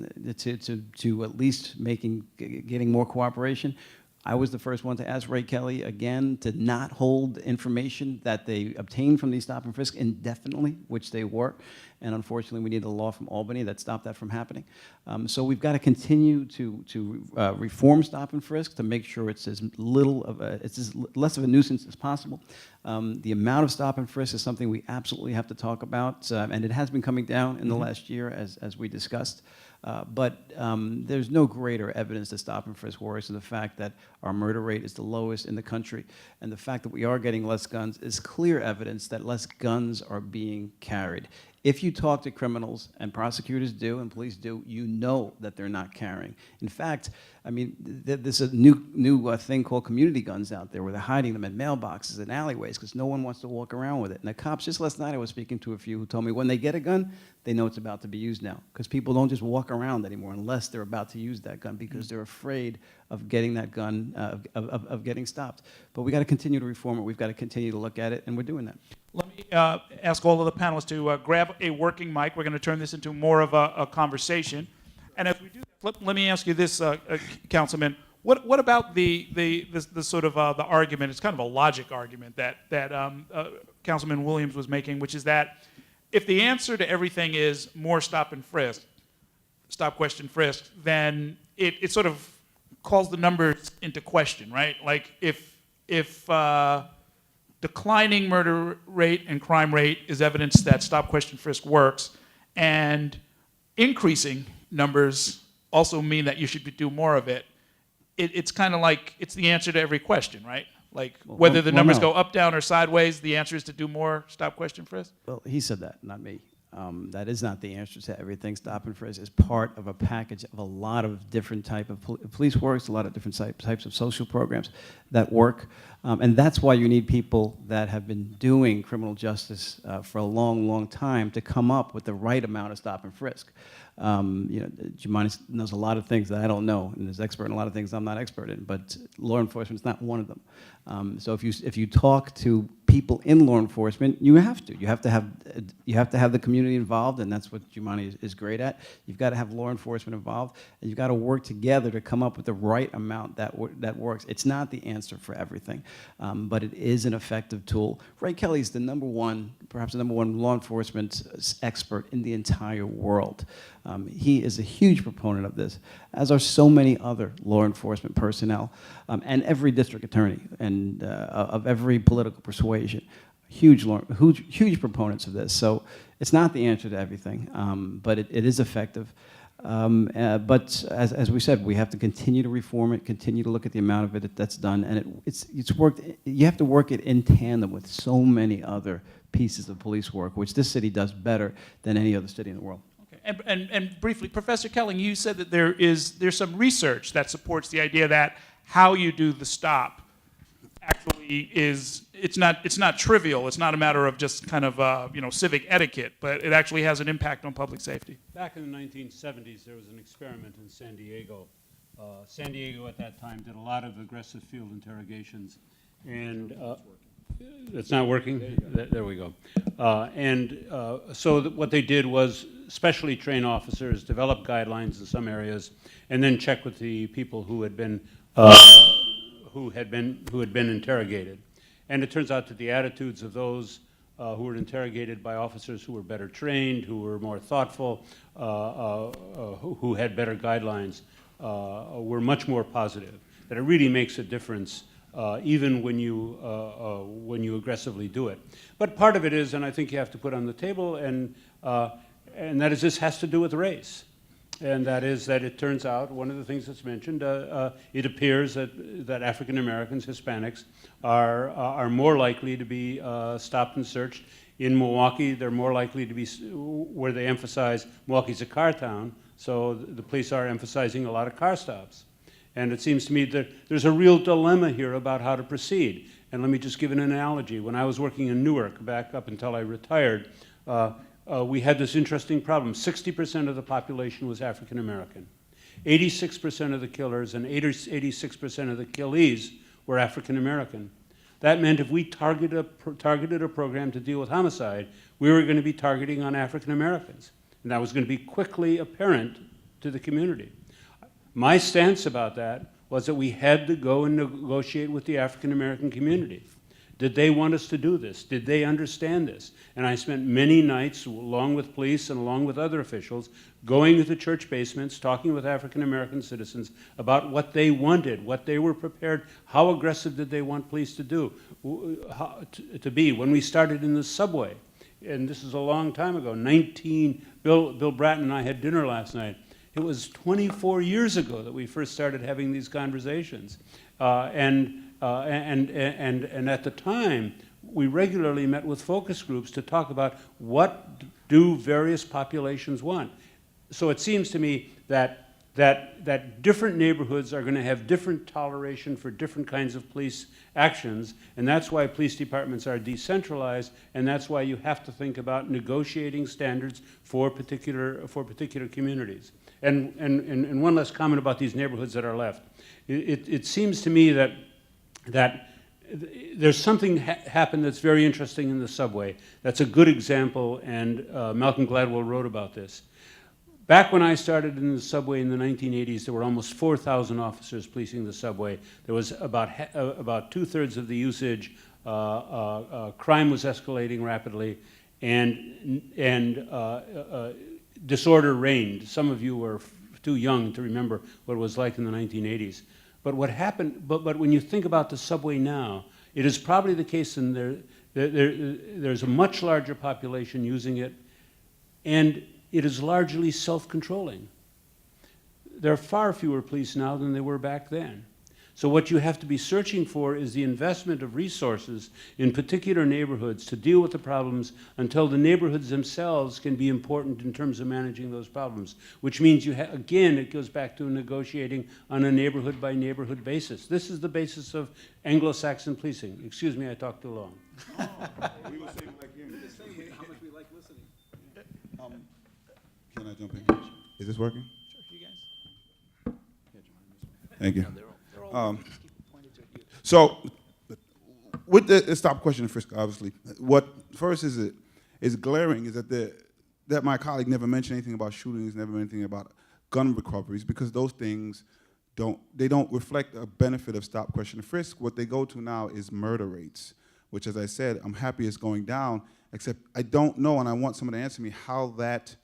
Speaker 7: to at least getting more cooperation. I was the first one to ask Ray Kelly again to not hold information that they obtained from these stop and frisk indefinitely, which they were. And unfortunately, we need a law from Albany that stopped that from happening. So we've got to continue to reform stop and frisk to make sure it's as less of a nuisance as possible. The amount of stop and frisk is something we absolutely have to talk about, and it has been coming down in the last year, as we discussed. But there's no greater evidence that stop and frisk works than the fact that our murder rate is the lowest in the country, and the fact that we are getting less guns is clear evidence that less guns are being carried. If you talk to criminals, and prosecutors do, and police do, you know that they're not carrying. In fact, I mean, there's a new thing called community guns out there where they're hiding them in mailboxes and alleyways because no one wants to walk around with it. And the cops, just last night I was speaking to a few who told me when they get a gun, they know it's about to be used now, because people don't just walk around anymore unless they're about to use that gun because they're afraid of getting that gun, of getting stopped. But we got to continue to reform it. We've got to continue to look at it, and we're doing that.
Speaker 3: Let me ask all of the panelists to grab a working mic. We're going to turn this into more of a conversation. And as we do that, let me ask you this, Councilman. What about the sort of the argument? It's kind of a logic argument that Councilman Williams was making, which is that if the answer to everything is more stop and frisk, stop, question, frisk, then it sort of calls the numbers into question, right? Like if declining murder rate and crime rate is evidence that stop, question, frisk works, and increasing numbers also mean that you should do more of it. It's kind of like it's the answer to every question, right? Like whether the numbers go up, down, or sideways, the answer is to do more stop, question, frisk?
Speaker 7: Well, he said that, not me. That is not the answer to everything. Stop and frisk is part of a package of a lot of different type of police works, a lot of different types of social programs that work. And that's why you need people that have been doing criminal justice for a long, long time to come up with the right amount of stop and frisk. Jumaane knows a lot of things that I don't know, and is expert in a lot of things I'm not expert in, but law enforcement is not one of them. So if you talk to people in law enforcement, you have to have the community involved, and that's what Jumaane is great at. You've got to have law enforcement involved, and you've got to work together to come up with the right amount that works. It's not the answer for everything, but it is an effective tool. Ray Kelly is perhaps the number one law enforcement expert in the entire world. He is a huge proponent of this, as are so many other law enforcement personnel, and every district attorney, and of every political persuasion. Huge proponents of this. So it's not the answer to everything, but it is effective. But as we said, we have to continue to reform it, continue to look at the amount of it that's done, and it's worked. You have to work it in tandem with so many other pieces of police work, which this city does better than any other city in the world.
Speaker 3: Okay. And briefly, Professor Kelling, you said that there's some research that supports the idea that how you do the stop actually it's not trivial. It's not a matter of just kind of civic etiquette, but it actually has an impact on public safety.
Speaker 4: Back in the 1970s, there was an experiment in San Diego. San Diego at that time did a lot of aggressive field interrogations, and it's not working? There we go. So what they did was specially train officers, develop guidelines in some areas, and then check with the people who had been interrogated. And it turns out that the attitudes of those who were interrogated by officers who were better trained, who were more thoughtful, who had better guidelines, were much more positive. That it really makes a difference even when you aggressively do it. But part of it is, and I think you have to put on the table, and that is this has to do with race. And that is that it turns out, one of the things that's mentioned, it appears that African Americans, Hispanics, are more likely to be stopped and searched. In Milwaukee, they're more likely to be, where they emphasize, Milwaukee's a car town, so the police are emphasizing a lot of car stops. And it seems to me that there's a real dilemma here about how to proceed. And let me just give an analogy. When I was working in Newark, back up until I retired, we had this interesting problem. 60% of the population was African American. 86% of the killers and 86% of the killees were African American. That meant if we targeted a program to deal with homicide, we were going to be targeting on African Americans. And that was going to be quickly apparent to the community. My stance about that was that we had to go and negotiate with the African American community. Did they want us to do this? Did they understand this? And I spent many nights, along with police and along with other officials, going into church basements, talking with African American citizens about what they wanted, what they were prepared, how aggressive did they want police to do, to be. When we started in the subway, and this is a long time ago, Bill Bratton and I had dinner last night. It was 24 years ago that we first started having these conversations. And at the time, we regularly met with focus groups to talk about what do various populations want. So it seems to me that different neighborhoods are going to have different toleration for different kinds of police actions, and that's why police departments are decentralized, and that's why you have to think about negotiating standards for particular communities. And one last comment about these neighborhoods that are left. It seems to me that there's something happened that's very interesting in the subway. That's a good example, and Malcolm Gladwell wrote about this. Back when I started in the subway in the 1980s, there were almost 4,000 officers policing the subway. There was about two-thirds of the usage. Crime was escalating rapidly, and disorder reigned. Some of you were too young to remember what it was like in the 1980s. But what happened? But when you think about the subway now, it is probably the case in there's a much larger population using it, and it is largely self-controlling. There are far fewer police now than there were back then. So what you have to be searching for is the investment of resources in particular neighborhoods to deal with the problems until the neighborhoods themselves can be important in terms of managing those problems, which means again, it goes back to negotiating on a neighborhood by neighborhood basis. This is the basis of Anglo-Saxon policing. Excuse me, I talked too long.
Speaker 6: We were saying like you.
Speaker 5: How much we like listening.
Speaker 6: Can I jump in? Is this working?
Speaker 3: Sure, you guys.
Speaker 6: Thank you. So, with the stop question and frisk, obviously, what first is glaring is that my colleague never mentioned anything about shootings, never mentioned anything about gun recoveries, because those things don't reflect a benefit of stop question and frisk. What they go to now is murder rates, which, as I said, I'm happy it's going down, except I don't know, and I want someone to answer me how that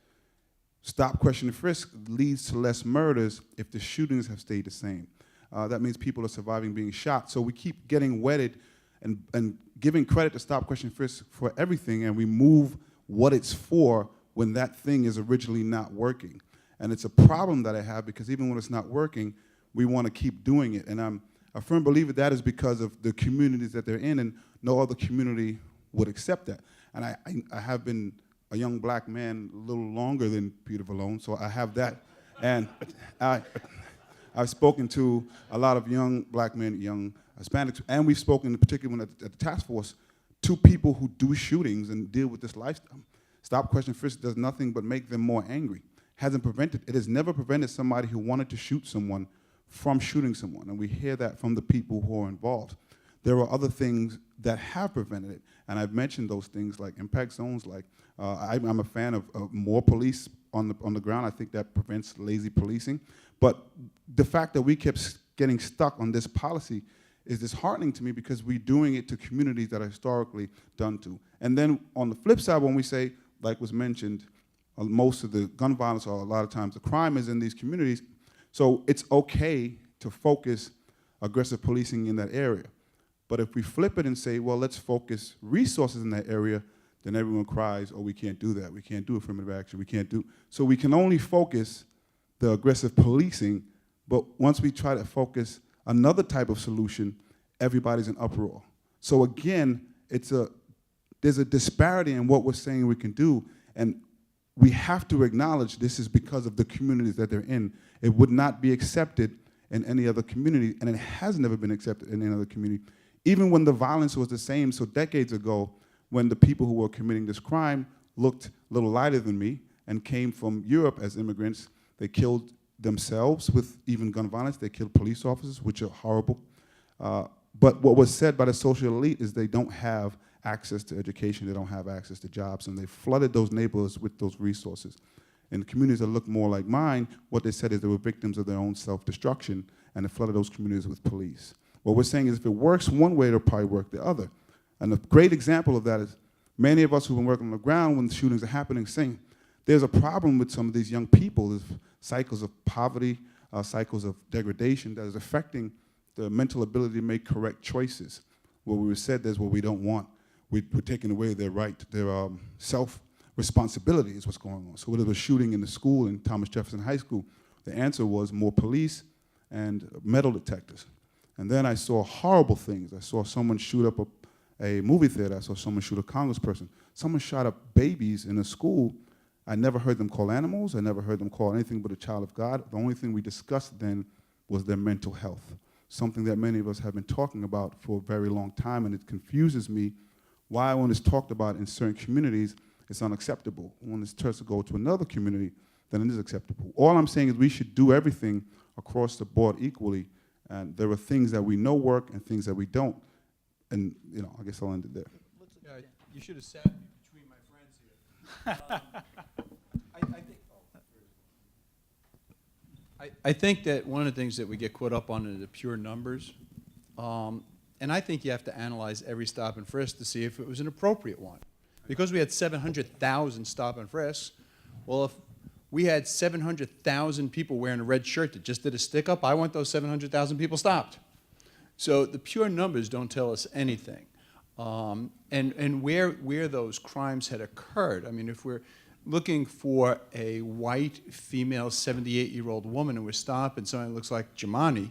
Speaker 6: stop question and frisk leads to less murders if the shootings have stayed the same. That means people are surviving being shot. So we keep getting wedded and giving credit to stop question frisk for everything, and we move what it's for when that thing is originally not working. And it's a problem that I have because even when it's not working, we want to keep doing it. And I'm a firm believer that is because of the communities that they're in, and no other community would accept that. And I have been a young black man a little longer than Peter Vallone, so I have that. And I've spoken to a lot of young black men, young Hispanics, and we've spoken in particular at the task force to people who do shootings and deal with this lifestyle. Stop, question, frisk does nothing but make them more angry. It has never prevented somebody who wanted to shoot someone from shooting someone, and we hear that from the people who are involved. There are other things that have prevented it, and I've mentioned those things like impact zones, like I'm a fan of more police on the ground. I think that prevents lazy policing. But the fact that we kept getting stuck on this policy is disheartening to me because we're doing it to communities that are historically done to. And then on the flip side, when we say, like was mentioned, most of the gun violence, or a lot of times the crime is in these communities, so it's okay to focus aggressive policing in that area. But if we flip it and say, well, let's focus resources in that area, then everyone cries, oh, we can't do that. We can't do affirmative action. We can't do. So we can only focus the aggressive policing, but once we try to focus another type of solution, everybody's in uproar. So again, there's a disparity in what we're saying we can do, and we have to acknowledge this is because of the communities that they're in. It would not be accepted in any other community, and it has never been accepted in any other community. Even when the violence was the same, so decades ago, when the people who were committing this crime looked a little lighter than me and came from Europe as immigrants, they killed themselves with even gun violence. They killed police officers, which are horrible. But what was said by the social elite is they don't have access to education, they don't have access to jobs, and they flooded those neighborhoods with those resources. In communities that look more like mine, what they said is they were victims of their own self-destruction, and they flooded those communities with police. What we're saying is if it works one way, it'll probably work the other. And a great example of that is many of us who've been working on the ground when the shootings are happening saying there's a problem with some of these young people. There's cycles of poverty, cycles of degradation that is affecting the mental ability to make correct choices. What we said is what we don't want. We're taking away their right, their self-responsibility is what's going on. So when there was shooting in the school in Thomas Jefferson High School, the answer was more police and metal detectors. And then I saw horrible things. I saw someone shoot up a movie theater. I saw someone shoot a congressperson. Someone shot up babies in a school. I never heard them call animals. I never heard them call anything but a child of God. The only thing we discussed then was their mental health, something that many of us have been talking about for a very long time, and it confuses me why when it's talked about in certain communities, it's unacceptable. When it's starts to go to another community, then it is acceptable. All I'm saying is we should do everything across the board equally, and there are things that we know work and things that we don't. And, I guess I'll end it there.
Speaker 5: Yeah, you should have sat between my friends here. I think that one of the things that we get caught up on are the pure numbers. And I think you have to analyze every stop and frisk to see if it was an appropriate one. Because we had 700,000 stop and frisks, well, if we had 700,000 people wearing a red shirt that just did a stick-up, I want those 700,000 people stopped. So the pure numbers don't tell us anything. And where those crimes had occurred. I mean, if we're looking for a white female 78-year-old woman and we're stopping somebody that looks like Jumaane,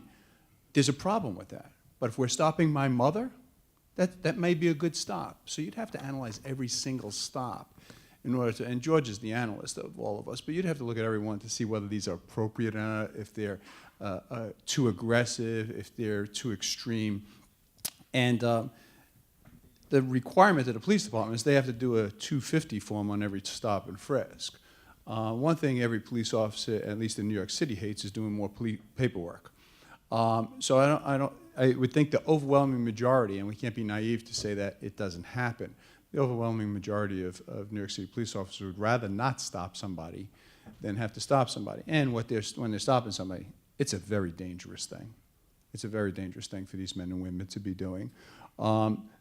Speaker 5: there's a problem with that. But if we're stopping my mother, that may be a good stop. So you'd have to analyze every single stop in order to, and George is the analyst of all of us, but you'd have to look at every one to see whether these are appropriate or not, if they're too aggressive, if they're too extreme. And the requirement of the police department is they have to do a 250 form on every stop and frisk. One thing every police officer, at least in New York City, hates is doing more paperwork. So I would think the overwhelming majority, and we can't be naive to say that it doesn't happen, the overwhelming majority of New York City police officers would rather not stop somebody than have to stop somebody. And when they're stopping somebody, it's a very dangerous thing. It's a very dangerous thing for these men and women to be doing.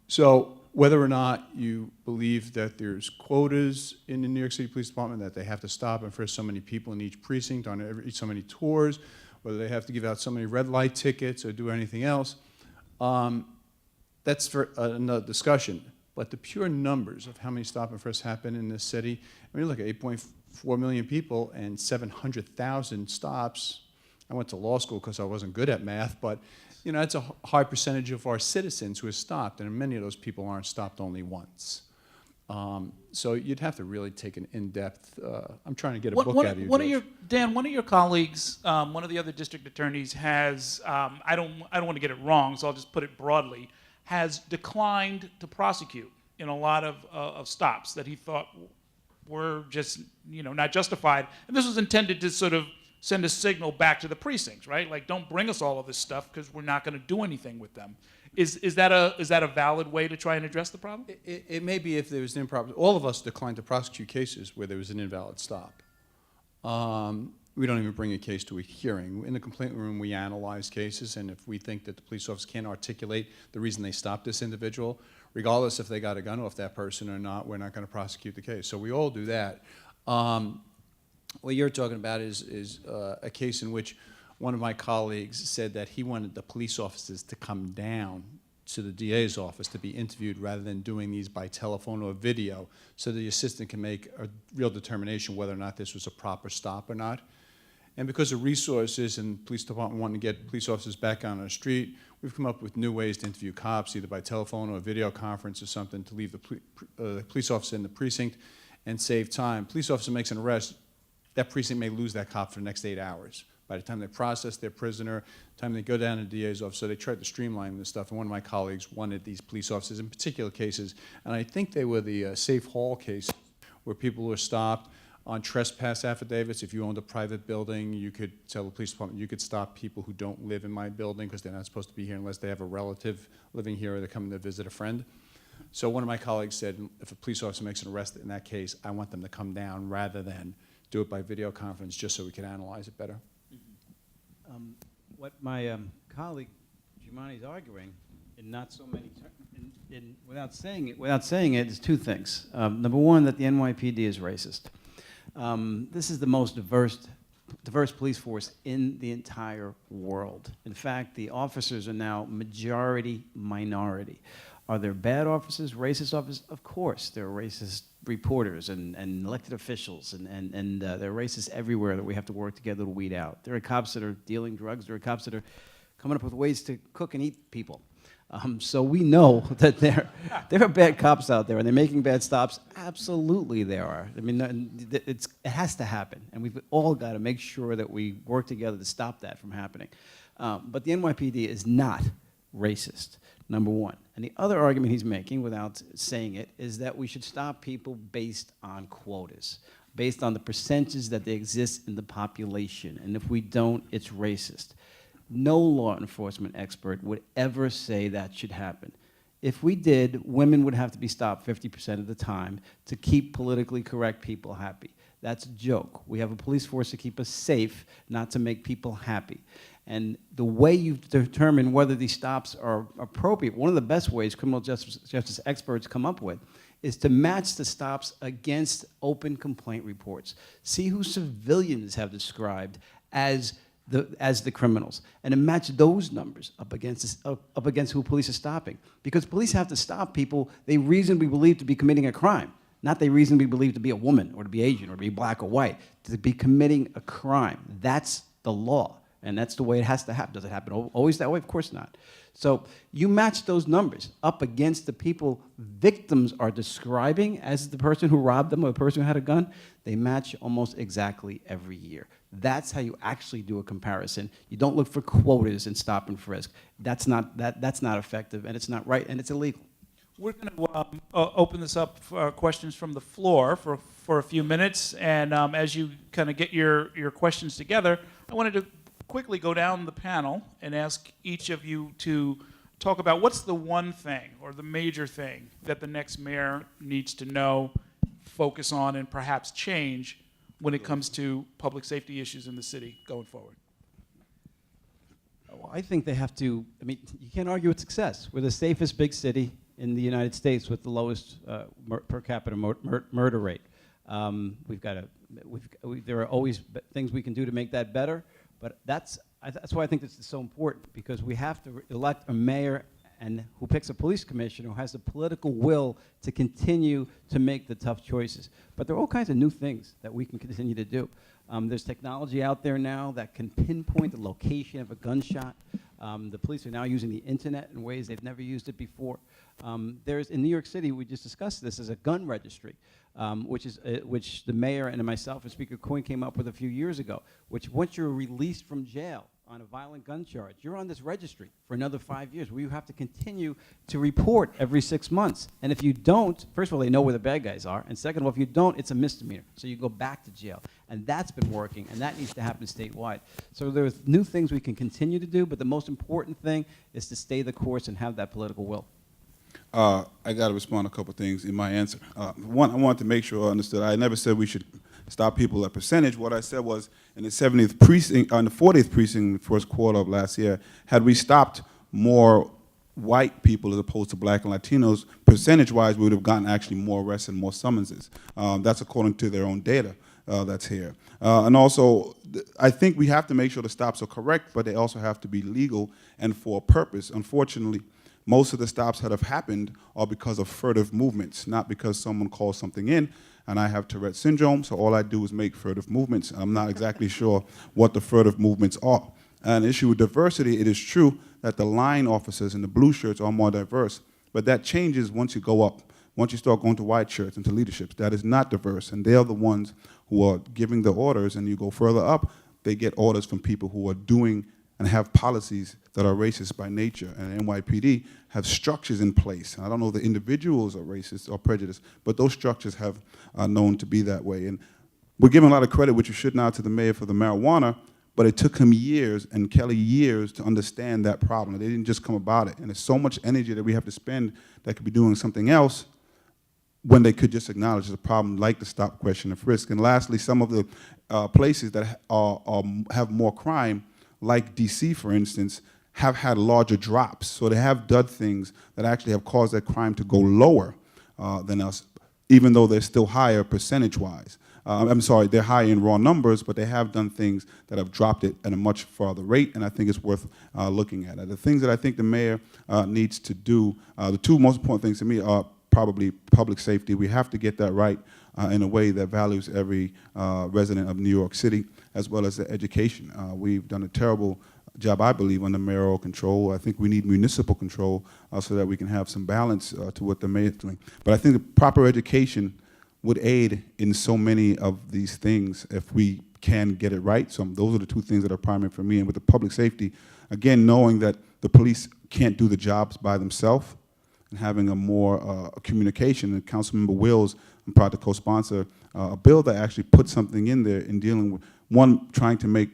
Speaker 5: So whether or not you believe that there's quotas in the New York City Police Department, that they have to stop and frisk so many people in each precinct on so many tours, whether they have to give out so many red light tickets or do anything else, that's for another discussion. But the pure numbers of how many stop and frisks happen in this city, I mean, look at 4 million people and 700,000 stops. I went to law school because I wasn't good at math, but you know, that's a high percentage of our citizens who are stopped, and many of those people aren't stopped only once. So you'd have to really take an in-depth, I'm trying to get a book out of you, Judge.
Speaker 3: Dan, one of your colleagues, one of the other district attorneys has, I don't want to get it wrong, so I'll just put it broadly, has declined to prosecute in a lot of stops that he thought were just, you know, not justified. And this was intended to sort of send a signal back to the precincts, right? Like, don't bring us all of this stuff because we're not going to do anything with them. Is that a valid way to try and address the problem?
Speaker 5: It may be if there was an improper. All of us declined to prosecute cases where there was an invalid stop. We don't even bring a case to a hearing. In the complaint room, we analyze cases, and if we think that the police officer can't articulate the reason they stopped this individual, regardless if they got a gun off that person or not, we're not going to prosecute the case. So we all do that. What you're talking about is a case in which one of my colleagues said that he wanted the police officers to come down to the DA's office to be interviewed rather than doing these by telephone or video, so the assistant can make a real determination whether or not this was a proper stop or not. And because of resources and the police department wanting to get police officers back on the street, we've come up with new ways to interview cops, either by telephone or a video conference or something, to leave the police officer in the precinct and save time. Police officer makes an arrest, that precinct may lose that cop for the next 8 hours. By the time they process their prisoner, the time they go down to the DA's office, so they tried to streamline this stuff, and one of my colleagues wanted these police officers in particular cases, and I think they were the safe hall cases, where people were stopped on trespass affidavits. If you owned a private building, you could tell the police department you could stop people who don't live in my building because they're not supposed to be here unless they have a relative living here or they're coming to visit a friend. So one of my colleagues said, if a police officer makes an arrest in that case, I want them to come down rather than do it by video conference just so we can analyze it better.
Speaker 7: What my colleague Jumaane is arguing, in not so many without saying it, is two things. Number one, that the NYPD is racist. This is the most diverse police force in the entire world. In fact, the officers are now majority minority. Are there bad officers, racist officers? Of course, there are racist reporters and elected officials, and there are racists everywhere that we have to work together to weed out. There are cops that are dealing drugs. There are cops that are coming up with ways to cook and eat people. So we know that there are bad cops out there, and they're making bad stops. Absolutely there are. I mean, it has to happen, and we've all got to make sure that we work together to stop that from happening. But the NYPD is not racist, number one. And the other argument he's making, without saying it, is that we should stop people based on quotas, based on the percentages that they exist in the population. And if we don't, it's racist. No law enforcement expert would ever say that should happen. If we did, women would have to be stopped 50% of the time to keep politically correct people happy. That's a joke. We have a police force to keep us safe, not to make people happy. And the way you determine whether these stops are appropriate, one of the best ways criminal justice experts come up with is to match the stops against open complaint reports. See who civilians have described as the criminals, and to match those numbers up against who police are stopping. Because police have to stop people they reasonably believe to be committing a crime, not they reasonably believe to be a woman or to be Asian or to be black or white, to be committing a crime. That's the law. And that's the way it has to happen. Does it happen always that way? Of course not. So you match those numbers up against the people victims are describing as the person who robbed them or the person who had a gun. They match almost exactly every year. That's how you actually do a comparison. You don't look for quotas and stop and frisk. That's not effective, and it's not right, and it's illegal.
Speaker 3: We're going to open this up for questions from the floor for a few minutes. And as you kind of get your questions together, I wanted to quickly go down the panel and ask each of you to talk about what's the one thing or the major thing that the next mayor needs to know, focus on, and perhaps change when it comes to public safety issues in the city going forward.
Speaker 7: Well, I think they have to, I mean, you can't argue with success. We're the safest big city in the United States with the lowest per capita murder rate. There are always things we can do to make that better. But that's why I think this is so important, because we have to elect a mayor and who picks a police commissioner who has the political will to continue to make the tough choices. But there are all kinds of new things that we can continue to do. There's technology out there now that can pinpoint the location of a gunshot. The police are now using the internet in ways they've never used it before. There's, in New York City, we just discussed this, as a gun registry, which the mayor and myself and Speaker Coyne came up with a few years ago, which once you're released from jail on a violent gun charge, you're on this registry for another 5 years, where you have to continue to report every 6 months. And if you don't, first of all, they know where the bad guys are, and second of all, if you don't, it's a misdemeanor. So you go back to jail. And that's been working, and that needs to happen statewide. So there's new things we can continue to do, but the most important thing is to stay the course and have that political will.
Speaker 6: I got to respond to a couple of things in my answer. One, I wanted to make sure I understood. I never said we should stop people at percentage. What I said was, in the 70th precinct, in the 40th precinct, in the first quarter of last year, had we stopped more white people as opposed to black and Latinos, percentage-wise, we would have gotten actually more arrests and more summonses. That's according to their own data that's here. And also, I think we have to make sure the stops are correct, but they also have to be legal and for a purpose. Unfortunately, most of the stops that have happened are because of furtive movements, not because someone calls something in. And I have Tourette syndrome, so all I do is make furtive movements. I'm not exactly sure what the furtive movements are. An issue with diversity, it is true that the line officers and the blue shirts are more diverse, but that changes once you go up. Once you start going to white shirts and to leaderships, that is not diverse, and they are the ones who are giving the orders, and you go further up, they get orders from people who are doing and have policies that are racist by nature, and NYPD have structures in place. I don't know if the individuals are racist or prejudiced, but those structures have known to be that way. And we're giving a lot of credit, which you should now, to the mayor for the marijuana, but it took him years, and Kelly years, to understand that problem. They didn't just come about it. And there's so much energy that we have to spend that could be doing something else when they could just acknowledge the problem, like the stop, question, and frisk. And lastly, some of the places that have more crime, like DC, for instance, have had larger drops. So they have done things that actually have caused that crime to go lower than us, even though they're still higher percentage-wise. I'm sorry, they're high in raw numbers, but they have done things that have dropped it at a much farther rate, and I think it's worth looking at. The things that I think the mayor needs to do, the two most important things to me are probably public safety. We have to get that right in a way that values every resident of New York City, as well as the education. We've done a terrible job, I believe, under mayoral control. I think we need municipal control so that we can have some balance to what the mayor is doing. But I think the proper education would aid in so many of these things if we can get it right. So those are the two things that are primary for me. And with the public safety, again, knowing that the police can't do the jobs by themselves, and having a more communication. And Councilmember Wills, I'm proud to co-sponsor a bill that actually puts something in there in dealing with, one, trying to make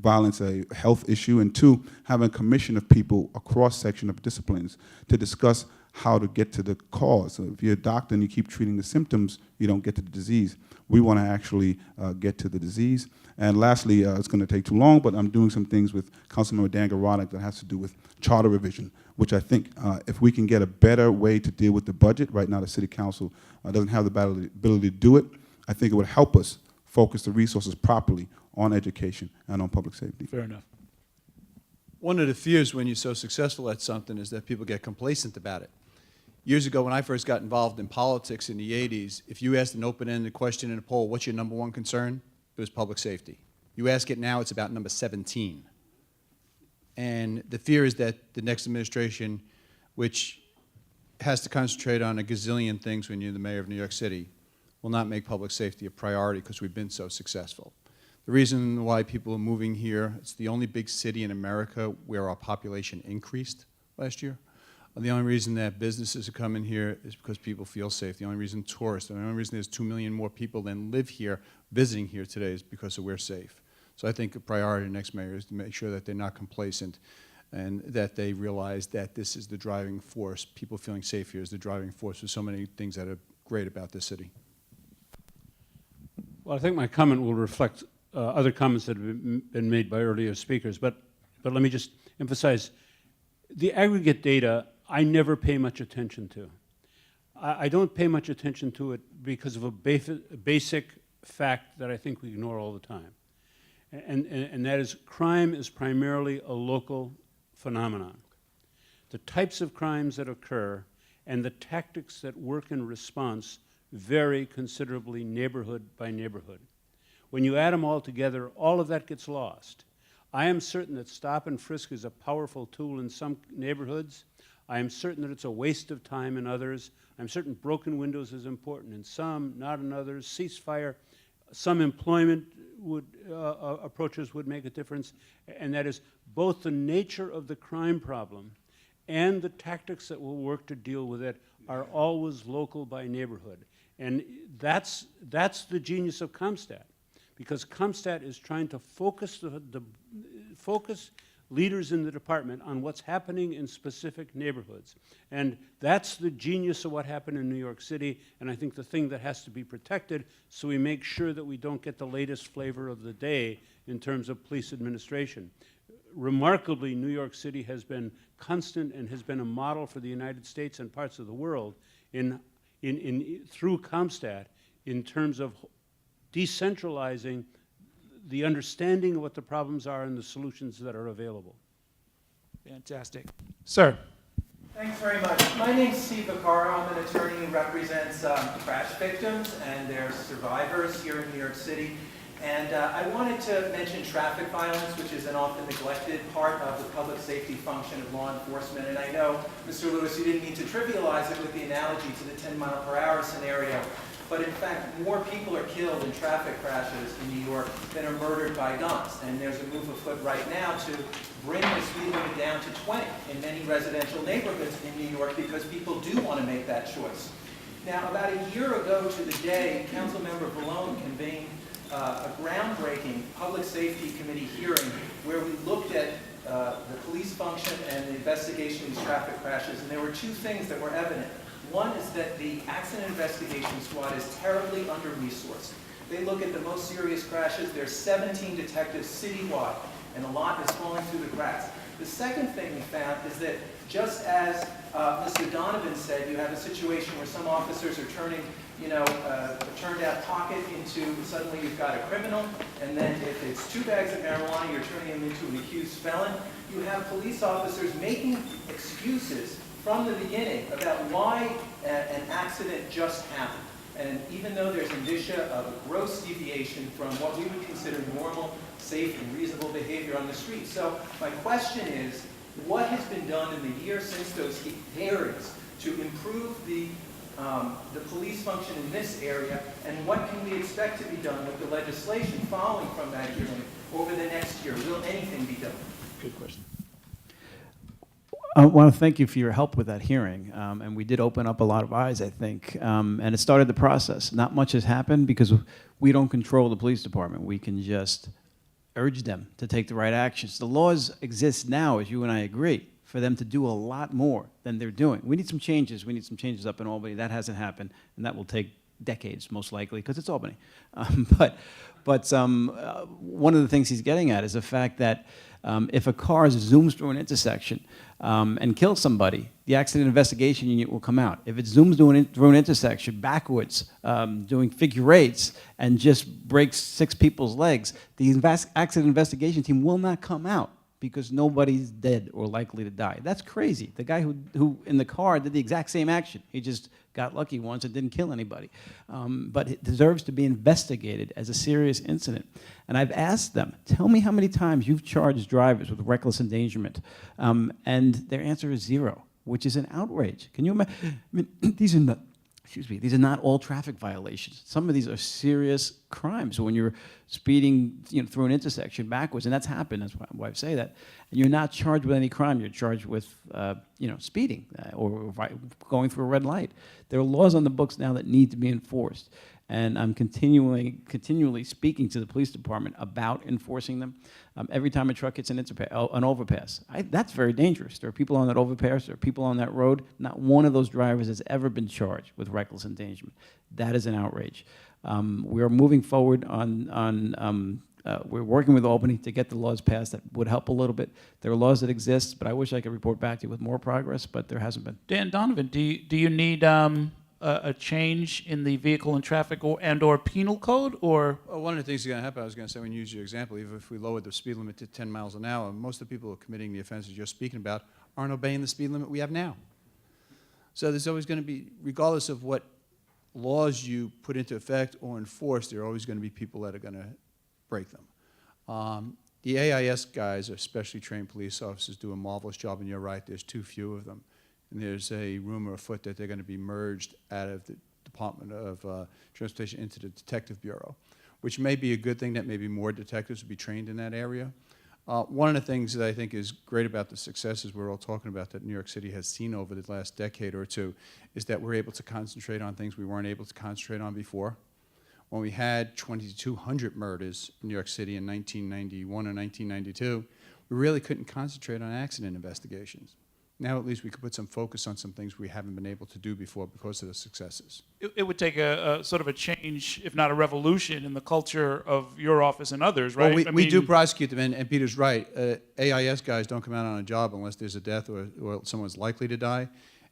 Speaker 6: violence a health issue, and two, having a commission of people, a cross-section of disciplines, to discuss how to get to the cause. So if you're a doctor and you keep treating the symptoms, you don't get to the disease. We want to actually get to the disease. And lastly, it's going to take too long, but I'm doing some things with Councilmember Dan Garodek that has to do with charter revision, which I think if we can get a better way to deal with the budget, right now the city council doesn't have the ability to do it, I think it would help us focus the resources properly on education and on public safety.
Speaker 3: Fair enough.
Speaker 5: One of the fears when you're so successful at something is that people get complacent about it. Years ago, when I first got involved in politics in the 80s, if you asked an open-ended question in a poll, what's your number one concern? It was public safety. You ask it now, it's about number 17. And the fear is that the next administration, which has to concentrate on a gazillion things when you're the mayor of New York City, will not make public safety a priority because we've been so successful. The reason why people are moving here, it's the only big city in America where our population increased last year. The only reason that businesses are coming here is because people feel safe. The only reason tourists, the only reason there's 2 million more people than live here visiting here today is because we're safe. So I think a priority of the next mayor is to make sure that they're not complacent and that they realize that this is the driving force. People feeling safe here is the driving force for so many things that are great about this city.
Speaker 4: Well, I think my comment will reflect other comments that have been made by earlier speakers, but let me just emphasize the aggregate data I never pay much attention to. I don't pay much attention to it because of a basic fact that I think we ignore all the time. And that is crime is primarily a local phenomenon. the types of crimes that occur, and the tactics that work in response vary considerably neighborhood by neighborhood. When you add them all together, all of that gets lost. I am certain that stop and frisk is a powerful tool in some neighborhoods. I am certain that it's a waste of time in others. I'm certain broken windows is important in some, not in others. Ceasefire, some employment approaches would make a difference, and that is both the nature of the crime problem and the tactics that will work to deal with it are always local by neighborhood. And that's the genius of CompStat, because CompStat is trying to focus focus leaders in the department on what's happening in specific neighborhoods. And that's the genius of what happened in New York City, and I think the thing that has to be protected so we make sure that we don't get the latest flavor of the day in terms of police administration. Remarkably, New York City has been constant and has been a model for the United States and parts of the world through CompStat in terms of decentralizing the understanding of what the problems are and the solutions that are available.
Speaker 3: Fantastic. Sir.
Speaker 8: Thanks very much. My name's Steve Vaccaro. I'm an attorney who represents crash victims and their survivors here in New York City. And I wanted to mention traffic violence, which is an often neglected part of the public safety function of law enforcement. And I know, Mr. Louis, you didn't mean to trivialize it with the analogy to the 10-mile-per-hour scenario. But in fact, more people are killed in traffic crashes in New York than are murdered by guns. And there's a move afoot right now to bring the speed limit down to 20 in many residential neighborhoods in New York because people do want to make that choice. Now, about a year ago to the day, Councilmember Vallone convened a groundbreaking public safety committee hearing where we looked at the police function and the investigation of these traffic crashes. And there were two things that were evident. One is that the accident investigation squad is terribly under-resourced. They look at the most serious crashes. There's 17 detectives citywide, and a lot is falling through the cracks. The second thing we found is that just as Mr. Donovan said, you have a situation where some officers are turning, a turned-out pocket into, suddenly you've got a criminal, and then if it's 2 bags of marijuana, you're turning him into an accused felon. You have police officers making excuses from the beginning about why an accident just happened. And even though there's indicia of a gross deviation from what we would consider normal, safe, and reasonable behavior on the street. So my question is, what has been done in the year since those hearings to improve the police function in this area, and what can we expect to be done with the legislation following from that hearing over the next year? Will anything be done?
Speaker 3: Good question.
Speaker 7: I want to thank you for your help with that hearing, and we did open up a lot of eyes, I think, and it started the process. Not much has happened because we don't control the police department. We can just urge them to take the right actions. The laws exist now, as you and I agree, for them to do a lot more than they're doing. We need some changes. We need some changes up in Albany. That hasn't happened, and that will take decades, most likely, because it's Albany. But one of the things he's getting at is the fact that if a car zooms through an intersection and kills somebody, the accident investigation unit will come out. If it zooms through an intersection backwards, doing figure eights, and just breaks 6 people's legs, the accident investigation team will not come out because nobody's dead or likely to die. That's crazy. The guy who in the car did the exact same action. He just got lucky once and didn't kill anybody. But it deserves to be investigated as a serious incident. And I've asked them, tell me how many times you've charged drivers with reckless endangerment. And their answer is 0, which is an outrage. Can you imagine? I mean, these are not all traffic violations. Some of these are serious crimes. When you're speeding through an intersection backwards, and that's happened, that's why I say that, and you're not charged with any crime, you're charged with speeding or going through a red light. There are laws on the books now that need to be enforced. And I'm continually speaking to the police department about enforcing them. Every time a truck hits an overpass, that's very dangerous. There are people on that overpass, there are people on that road. Not one of those drivers has ever been charged with reckless endangerment. That is an outrage. We're moving forward we're working with Albany to get the laws passed that would help a little bit. There are laws that exist, but I wish I could report back to you with more progress, but there hasn't been.
Speaker 3: Dan Donovan, do you need a change in the vehicle and traffic or penal code, or?
Speaker 5: Well, one of the things that's going to happen, I was going to say, when you use your example, even if we lowered the speed limit to 10 miles an hour, most of the people who are committing the offenses you're speaking about aren't obeying the speed limit we have now. So there's always going to be, regardless of what laws you put into effect or enforce, there are always going to be people that are going to break them. The AIS guys are specially trained police officers, do a marvelous job, and you're right, there's too few of them. And there's a rumor afoot that they're going to be merged out of the Department of Transportation into the Detective Bureau, which may be a good thing, that maybe more detectives will be trained in that area. One of the things that I think is great about the successes we're all talking about that New York City has seen over the last decade or two is that we're able to concentrate on things we weren't able to concentrate on before. When we had 2,200 murders in New York City in 1991 or 1992, we really couldn't concentrate on accident investigations. Now at least we could put some focus on some things we haven't been able to do before because of the successes.
Speaker 3: It would take a sort of a change, if not a revolution, in the culture of your office and others, right?
Speaker 5: Well, we do prosecute them, and Peter's right. AIS guys don't come out on a job unless there's a death or someone's likely to die.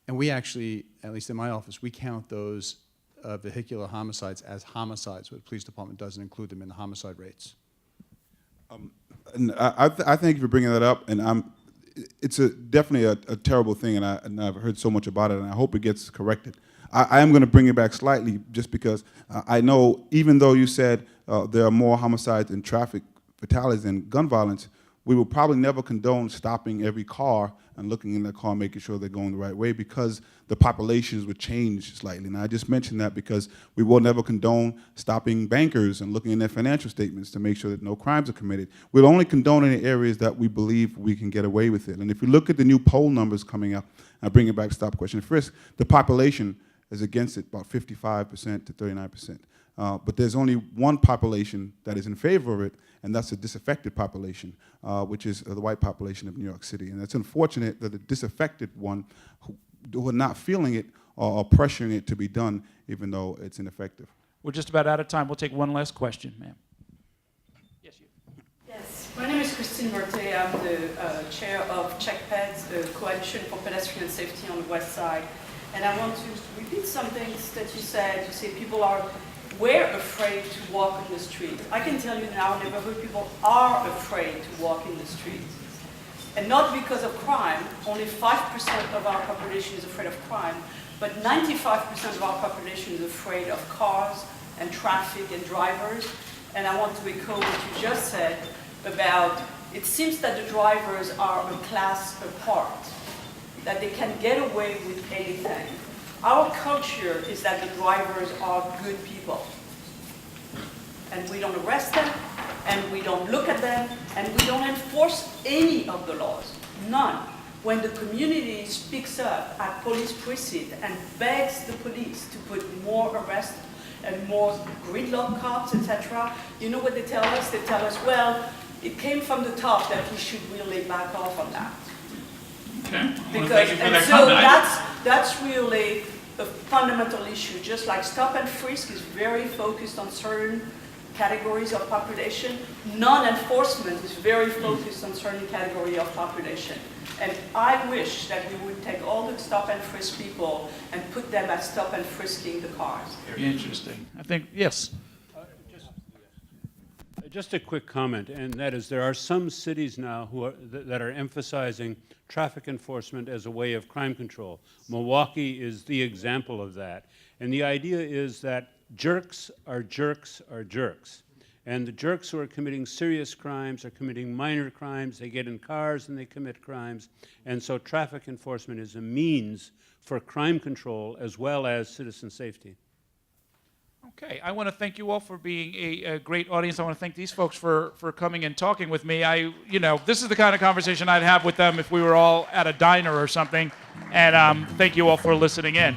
Speaker 5: And we actually, at least in my office, we count those vehicular homicides as homicides, but the police department doesn't include them in the homicide rates.
Speaker 6: And I thank you for bringing that up, and it's definitely a terrible thing, and I've heard so much about it, and I hope it gets corrected. I am going to bring it back slightly, just because I know, even though you said there are more homicides and traffic fatalities and gun violence, we will probably never condone stopping every car and looking in the car, making sure they're going the right way, because the populations would change slightly. And I just mentioned that because we will never condone stopping bankers and looking in their financial statements to make sure that no crimes are committed. We'll only condone in the areas that we believe we can get away with it. And if you look at the new poll numbers coming up, I bring it back to stop, question, Frisk, the population is against it about 55% to 39%. But there's only one population that is in favor of it, and that's the disaffected population, which is the white population of New York City. And it's unfortunate that the disaffected one who are not feeling it or pressuring it to be done, even though it's ineffective.
Speaker 3: We're just about out of time. We'll take one last question, ma'am. Yes, you.
Speaker 9: Yes, my name is Christine Berthe. I'm the chair of CheckPeds, the Coalition for Pedestrian Safety on the West Side. And I want to repeat some things that you said. You say people we're afraid to walk on the street. I can tell you in our neighborhood, people are afraid to walk in the street. And not because of crime. Only 5% of our population is afraid of crime, but 95% of our population is afraid of cars and traffic and drivers. And I want to echo what you just said about, it seems that the drivers are a class apart, that they can get away with anything. Our culture is that the drivers are good people. And we don't arrest them, and we don't look at them, and we don't enforce any of the laws. None. When the community speaks up at police precinct and begs the police to put more arrests and more gridlock cops, etc., you know what they tell us? They tell us, well, it came from the top that we should really back off on that.
Speaker 3: Okay.
Speaker 9: Because, and so that's really a fundamental issue. Just like stop and frisk is very focused on certain categories of population, non-enforcement is very focused on certain category of population. And I wish that we would take all the stop and frisk people and put them at stop and frisking the cars.
Speaker 3: Very interesting. I think, yes.
Speaker 4: Just a quick comment, and that is there are some cities now that are emphasizing traffic enforcement as a way of crime control. Milwaukee is the example of that. And the idea is that jerks are jerks are jerks. And the jerks who are committing serious crimes are committing minor crimes. They get in cars and they commit crimes. And so traffic enforcement is a means for crime control as well as citizen safety.
Speaker 3: Okay, I want to thank you all for being a great audience. I want to thank these folks for coming and talking with me. This is the kind of conversation I'd have with them if we were all at a diner or something. And thank you all for listening in.